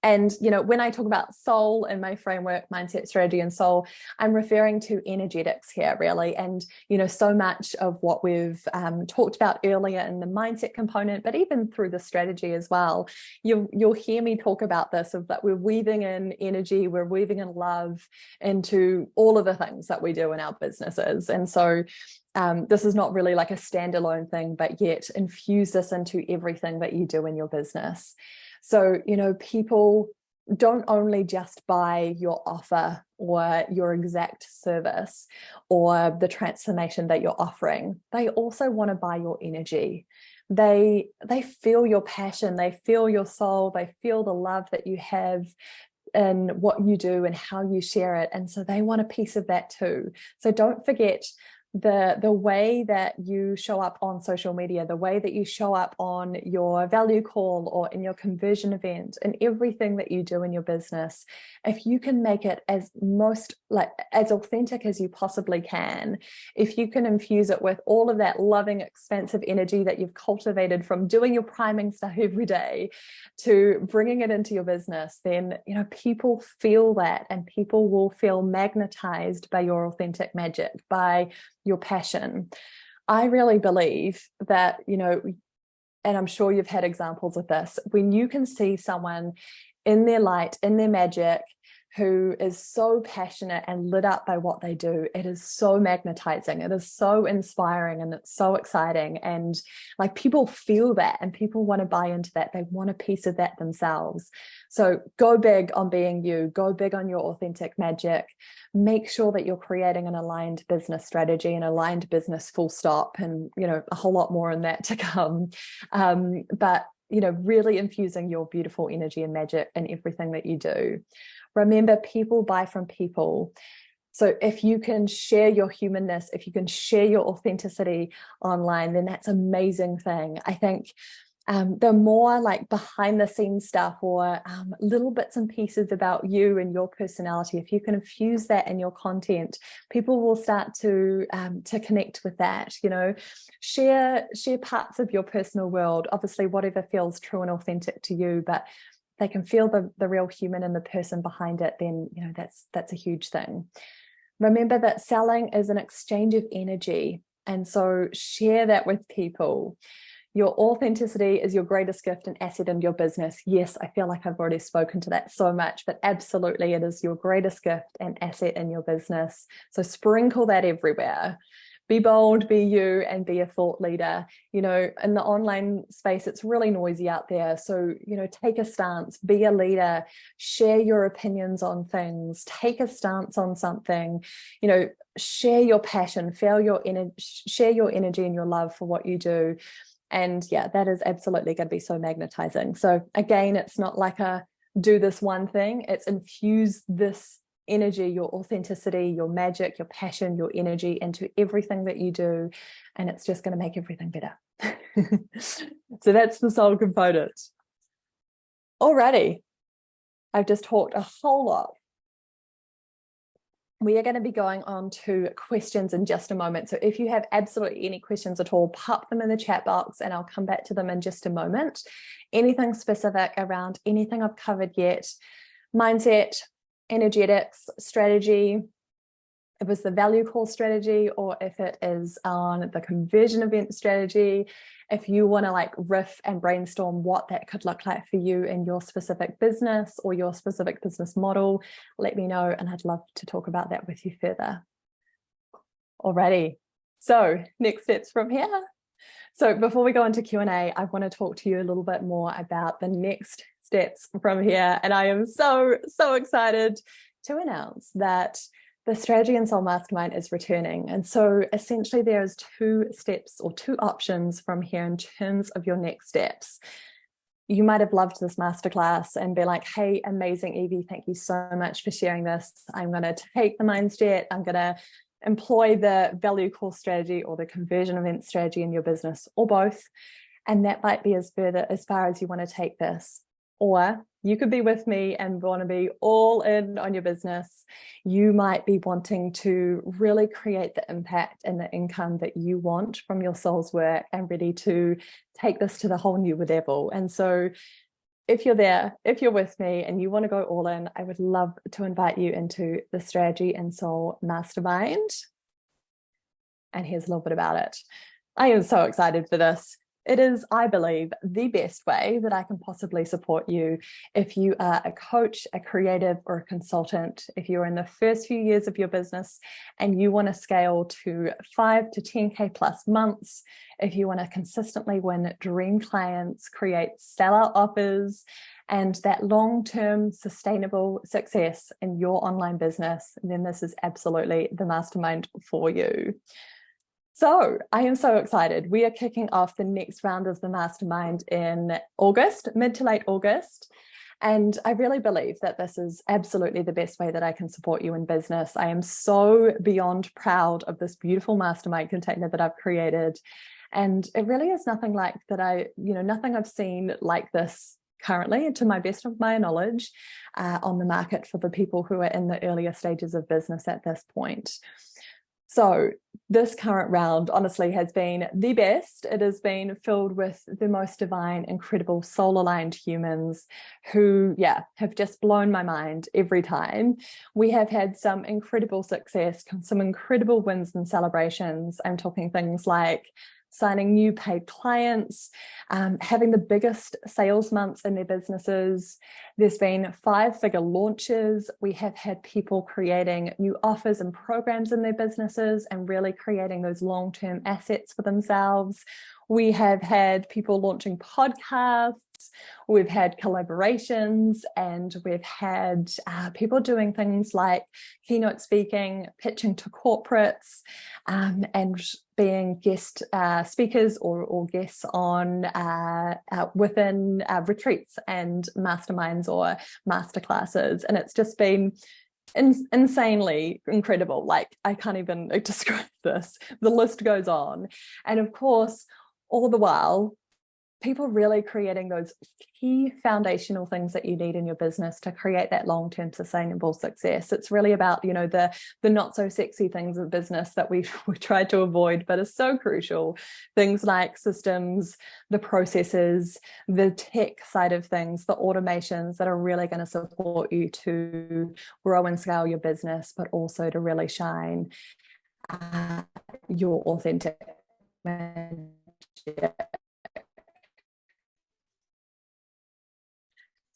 And, you know, when I talk about soul in my framework, mindset, strategy, and soul, I'm referring to energetics here, really. And, you know, so much of what we've talked about earlier in the mindset component, but even through the strategy as well, you'll hear me talk about this, of that we're weaving in energy, we're weaving in love into all of the things that we do in our businesses. And so this is not really like a standalone thing, but yet infuse this into everything that you do in your business. So, you know, people don't only just buy your offer or your exact service or the transformation that you're offering. They also want to buy your energy. They feel your passion, they feel your soul, they feel the love that you have in what you do and how you share it. And so they want a piece of that too. So don't forget the way that you show up on social media, the way that you show up on your value call or in your conversion event, and everything that you do in your business, if you can make it as authentic as you possibly can, if you can infuse it with all of that loving, expansive energy that you've cultivated from doing your priming stuff every day to bringing it into your business, then, you know, people feel that, and people will feel magnetized by your authentic magic, by your passion. I really believe that, you know, and I'm sure you've had examples of this, when you can see someone in their light, in their magic, who is so passionate and lit up by what they do, it is so magnetizing, it is so inspiring, and it's so exciting. And like, people feel that, and people want to buy into that. They want a piece of that themselves. So go big on being you, go big on your authentic magic. Make sure that you're creating an aligned business strategy, an aligned business full stop, and, you know, a whole lot more in that to come. But, you know, really infusing your beautiful energy and magic in everything that you do. Remember, people buy from people. So if you can share your humanness, if you can share your authenticity online, then that's an amazing thing. I think the more like behind the scenes stuff, or little bits and pieces about you and your personality, if you can infuse that in your content, people will start to connect with that. Share parts of your personal world, obviously whatever feels true and authentic to you, but they can feel the real human and the person behind it, then that's a huge thing. Remember that selling is an exchange of energy, and so share that with people. Your authenticity is your greatest gift and asset in your business. Yes, I feel like I've already spoken to that so much, but absolutely it is your greatest gift and asset in your business. So sprinkle that everywhere. Be bold, be you, and be a thought leader. In the online space, it's really noisy out there. So, take a stance, be a leader, share your opinions on things, take a stance on something, share your passion, share your energy and your love for what you do. And yeah, that is absolutely going to be so magnetizing. So again, it's not like a do this one thing, it's infuse this energy, your authenticity, your magic, your passion, your energy into everything that you do. And it's just going to make everything better. So that's the soul component. Alrighty. I've just talked a whole lot. We are going to be going on to questions in just a moment. So if you have absolutely any questions at all, pop them in the chat box and I'll come back to them in just a moment. Anything specific around anything I've covered yet, mindset, energetics, strategy, if it's the value call strategy, or if it is on the conversion event strategy, if you want to like riff and brainstorm what that could look like for you in your specific business or your specific business model, let me know and I'd love to talk about that with you further. Alrighty, so next steps from here. So before we go into Q&A, I want to talk to you a little bit more about the next steps from here. And I am so excited to announce that the Strategy and Soul Mastermind is returning. And so essentially there's 2 steps or 2 options from here in terms of your next steps. You might have loved this masterclass and be like, hey, amazing, Evie, thank you so much for sharing this. I'm going to take the mindset, I'm going to employ the value call strategy or the conversion event strategy in your business, or both. And that might be as far as you want to take this. Or you could be with me and want to be all in on your business. You might be wanting to really create the impact and the income that you want from your soul's work and ready to take this to the whole new level. And so if you're there, if you're with me and you want to go all in, I would love to invite you into the Strategy and Soul Mastermind. And here's a little bit about it. I am so excited for this. It is, I believe, the best way that I can possibly support you if you are a coach, a creative, or a consultant. If you're in the first few years of your business and you want to scale to 5 to 10K plus months, if you want to consistently win dream clients, create stellar offers, and that long-term sustainable success in your online business, then this is absolutely the mastermind for you. So I am so excited. We are kicking off the next round of the mastermind in August, mid to late August. And I really believe that this is absolutely the best way that I can support you in business. I am so beyond proud of this beautiful mastermind container that I've created. And it really is nothing like that nothing I've seen like this currently, to my best of my knowledge, on the market for the people who are in the earlier stages of business at this point. So this current round honestly has been the best. It has been filled with the most divine, incredible, soul-aligned humans who, have just blown my mind every time. We have had some incredible success, some incredible wins and celebrations. I'm talking things like signing new paid clients, having the biggest sales months in their businesses. There's been 5-figure launches. We have had people creating new offers and programs in their businesses and really creating those long-term assets for themselves. We have had people launching podcasts. We've had collaborations, and we've had people doing things like keynote speaking, pitching to corporates, and being guest speakers or guests on within retreats and masterminds or masterclasses. And it's just been insanely incredible. Like, I can't even describe this. The list goes on. And of course, all the while, people really creating those key foundational things that you need in your business to create that long-term sustainable success. It's really about, you know, the not so sexy things of business that we tried to avoid, but are so crucial. Things like systems, the processes, the tech side of things, the automations that are really going to support you to grow and scale your business, but also to really shine your authentic magic.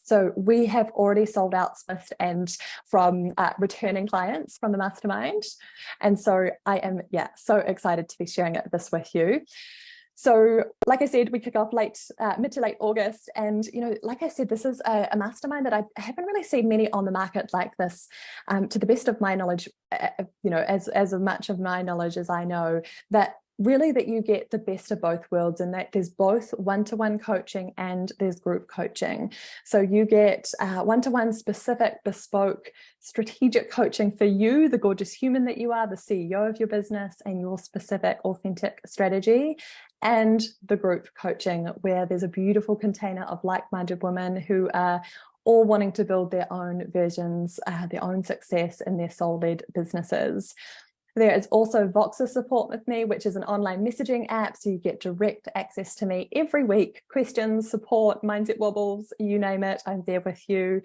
So we have already sold out Swift and from returning clients from the mastermind. And so I am, so excited to be sharing this with you. So like I said, we kick off mid to late August. And, you know, like I said, this is a mastermind that I haven't really seen many on the market like this. To the best of my knowledge, you know, as much of my knowledge as I know, that really that you get the best of both worlds, and that there's both one-to-one coaching and there's group coaching. So you get one-to-one specific, bespoke, strategic coaching for you, the gorgeous human that you are, the CEO of your business, and your specific, authentic strategy, and the group coaching where there's a beautiful container of like-minded women who are all wanting to build their own versions, their own success in their soul-led businesses. There is also Voxer Support with me, which is an online messaging app. So you get direct access to me every week. Questions, support, mindset wobbles, you name it, I'm there with you.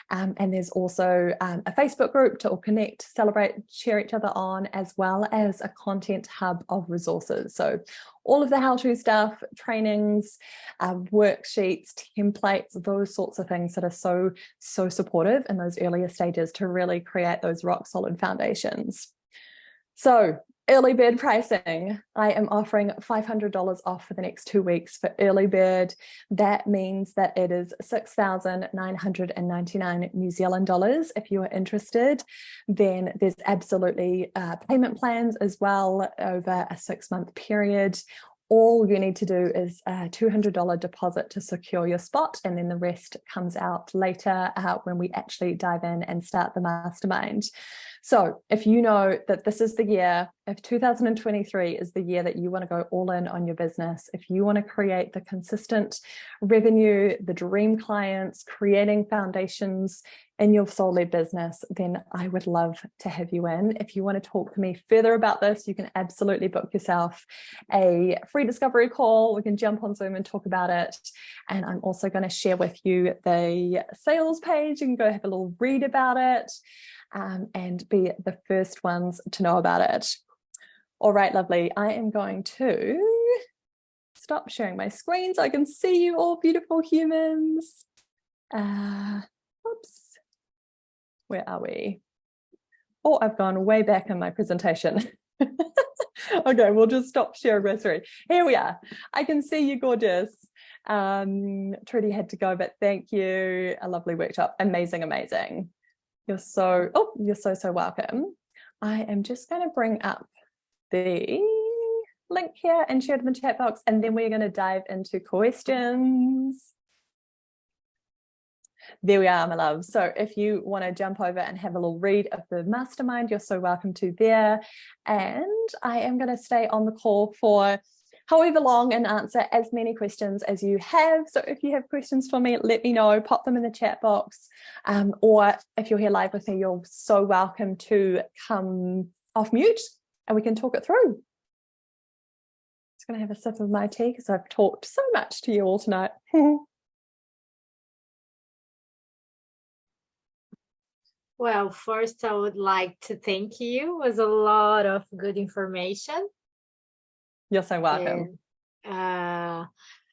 And there's also a Facebook group to all connect, celebrate, share each other on, as well as a content hub of resources. So all of the how-to stuff, trainings, worksheets, templates, those sorts of things that are so supportive in those earlier stages to really create those rock solid foundations. So early bird pricing, I am offering $500 off for the next 2 weeks for early bird. That means that it is 6,999 New Zealand dollars. If you are interested, then there's absolutely payment plans as well over a 6-month period. All you need to do is a $200 deposit to secure your spot, and then the rest comes out later when we actually dive in and start the mastermind. So if you know that this is the year, if 2023 is the year that you want to go all in on your business, if you want to create the consistent revenue, the dream clients, creating foundations in your soul-led business, then I would love to have you in. If you want to talk to me further about this, you can absolutely book yourself a free discovery call. We can jump on Zoom and talk about it. And I'm also going to share with you the sales page. You can go have a little read about it. And be the first ones to know about it. All right, lovely. I am going to stop sharing my screen so I can see you all beautiful humans. Oops. Where are we? Oh, I've gone way back in my presentation. Okay, we'll just stop sharing my screen. Here we are. I can see you, gorgeous. Trudy had to go, but thank you. A lovely workshop. Amazing, amazing. You're so welcome. I am just going to bring up the link here and share it in the chat box, and then we're going to dive into questions. There we are, my love. So if you want to jump over and have a little read of the mastermind, you're so welcome to there. And I am going to stay on the call for however long and answer as many questions as you have. So if you have questions for me, let me know, pop them in the chat box. Or if you're here live with me, you're so welcome to come off mute and we can talk it through. Just going to have a sip of my tea because I've talked so much to you all tonight. Well, first I would like to thank you. It was a lot of good information. You're so welcome. And,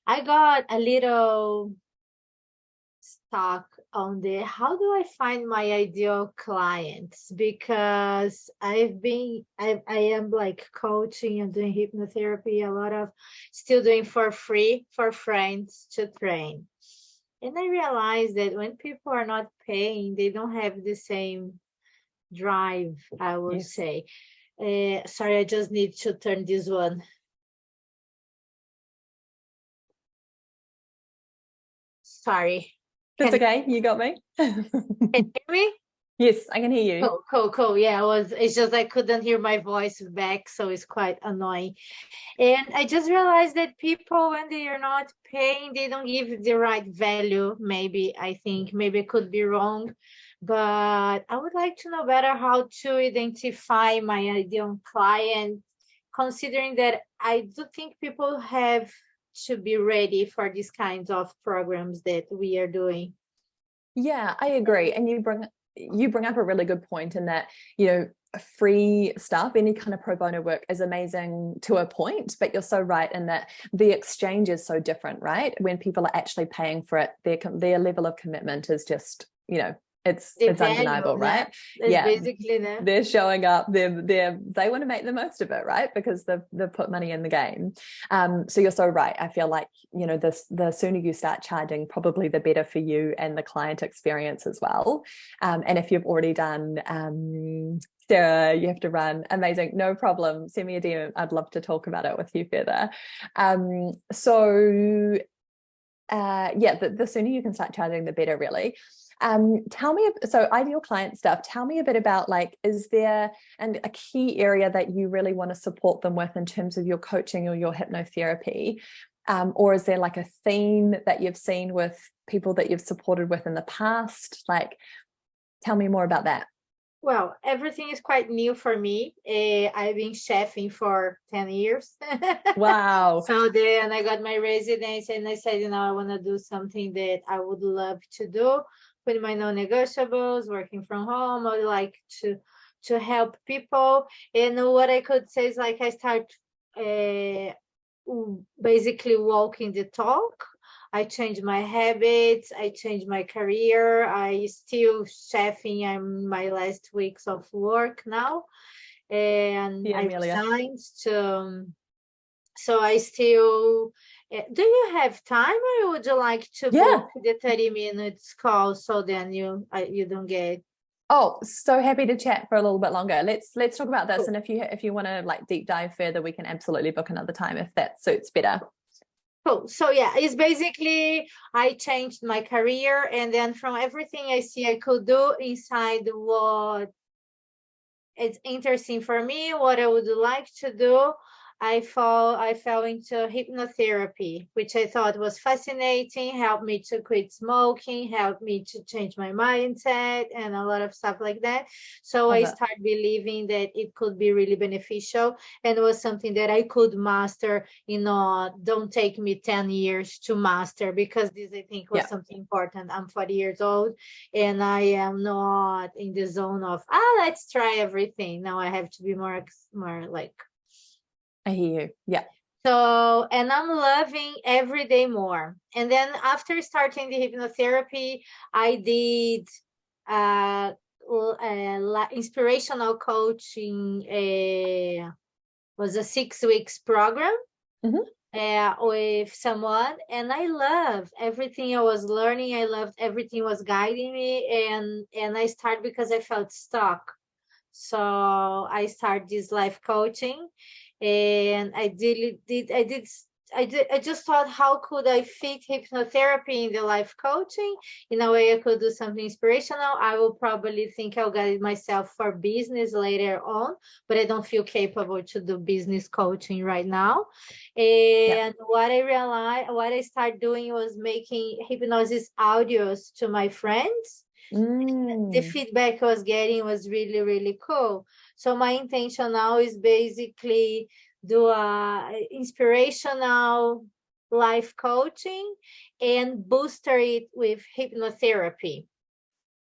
I got a little stuck on the how do I find my ideal clients, because I am like coaching and doing hypnotherapy, a lot of still doing for free for friends to train. And I realized that when people are not paying, they don't have the same drive, I would say. Sorry, I just need to turn this one. Sorry. That's okay. You got me. Can you hear me? Yes, I can hear you. Cool, cool, cool. Yeah, it's just I couldn't hear my voice back, so it's quite annoying. And I just realized that people, when they are not paying, they don't give the right value. Maybe, I think, maybe I could be wrong, but I would like to know better how to identify my ideal client, considering that I do think people have to be ready for these kinds of programs that we are doing. Yeah, I agree. And you bring up a really good point in that, free stuff, any kind of pro bono work is amazing to a point, but you're so right in that the exchange is so different, right? When people are actually paying for it, their level of commitment is just, The it's value, undeniable, yeah, right? is Yeah, basically that. they're showing up, they want to make the most of it, right? Because they've put money in the game. So you're so right. I feel like, the sooner you start charging, probably the better for you and the client experience as well. And if you've already done Sarah, you have to run. Amazing. No problem. Send me a DM. I'd love to talk about it with you further. So yeah, the sooner you can start charging, the better, really. Tell me, so ideal client stuff, tell me a bit about, like, is there a key area that you really want to support them with in terms of your coaching or your hypnotherapy? Or is there like a theme that you've seen with people that you've supported with in the past? Like, tell me more about that. Well, everything is quite new for me. I've been chefing for 10 years. Wow. So then I got my residence and I said, I want to do something that I would love to do with my non-negotiables, working from home. I would like to help people. And what I could say is, like, I start basically walking the talk. I changed my habits. I changed my career. I still chefing. I'm in my last weeks of work now, and Yeah, I Amelia. resigned to. So I still. Do you have time, or would you like to Yeah. book the 30 minutes call so then you don't get. Oh, so happy to chat for a little bit longer. Let's talk about this. Cool. And if you want to, like, deep dive further, we can absolutely book another time if that suits better. Cool. So yeah, it's basically I changed my career, and then from everything I see I could do inside what it's interesting for me, what I would like to do. I fell into hypnotherapy, which I thought was fascinating, helped me to quit smoking, helped me to change my mindset and a lot of stuff like that. So Love I it. started believing that it could be really beneficial, and it was something that I could master. Don't take me 10 years to master, because this I think was Yeah, something important. I'm 40 years old and I am not in the zone of let's try everything. Now I have to be more like. I hear you. Yeah. So, and I'm loving every day more. And then after starting the hypnotherapy, I did inspirational coaching. Was a 6 weeks program Hmm. with someone, and I loved everything I was learning. I loved everything was guiding me, and I started because I felt stuck. So I started this life coaching, and I just thought, how could I fit hypnotherapy in the life coaching in a way I could do something inspirational. I will probably think I'll get it myself for business later on, but I don't feel capable to do business coaching right now. Yeah. And what I realized, what I started doing was making hypnosis audios to my friends. The Mm. feedback I was getting was really, really cool. So my intention now is basically do a inspirational life coaching and booster it with hypnotherapy.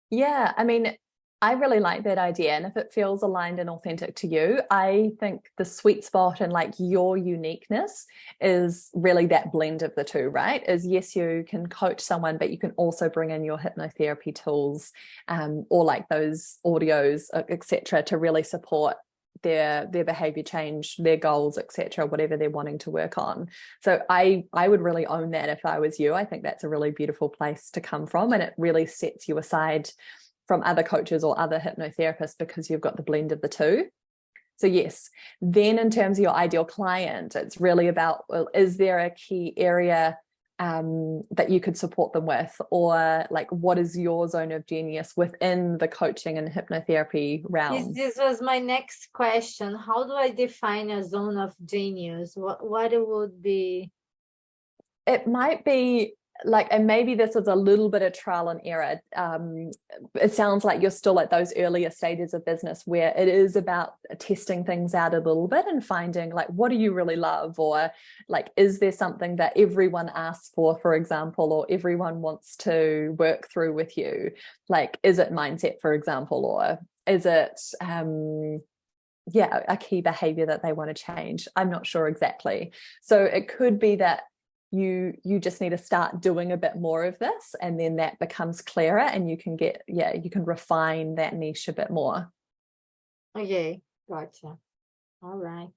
Yeah, I mean, I really like that idea. And if it feels aligned and authentic to you, I think the sweet spot and, like, your uniqueness is really that blend of the two, right? Is, yes, you can coach someone, but you can also bring in your hypnotherapy tools, or like those audios, etc., to really support their behavior change, their goals, etc., whatever they're wanting to work on. So I would really own that if I was you. I think that's a really beautiful place to come from, and it really sets you aside from other coaches or other hypnotherapists because you've got the blend of the two. So yes, then in terms of your ideal client, it's really about, well, is there a key area that you could support them with, or like what is your zone of genius within the coaching and hypnotherapy realm? This was my next question. How do I define a zone of genius? What it would be? It might be like, and maybe this is a little bit of trial and error. It sounds like you're still at those earlier stages of business where it is about testing things out a little bit and finding like, what do you really love? Or like, is there something that everyone asks for example, or everyone wants to work through with you? Like, is it mindset, for example, or is it, a key behavior that they want to change? I'm not sure exactly. So it could be that you just need to start doing a bit more of this, and then that becomes clearer and you can you can refine that niche a bit more. Okay, gotcha. All right.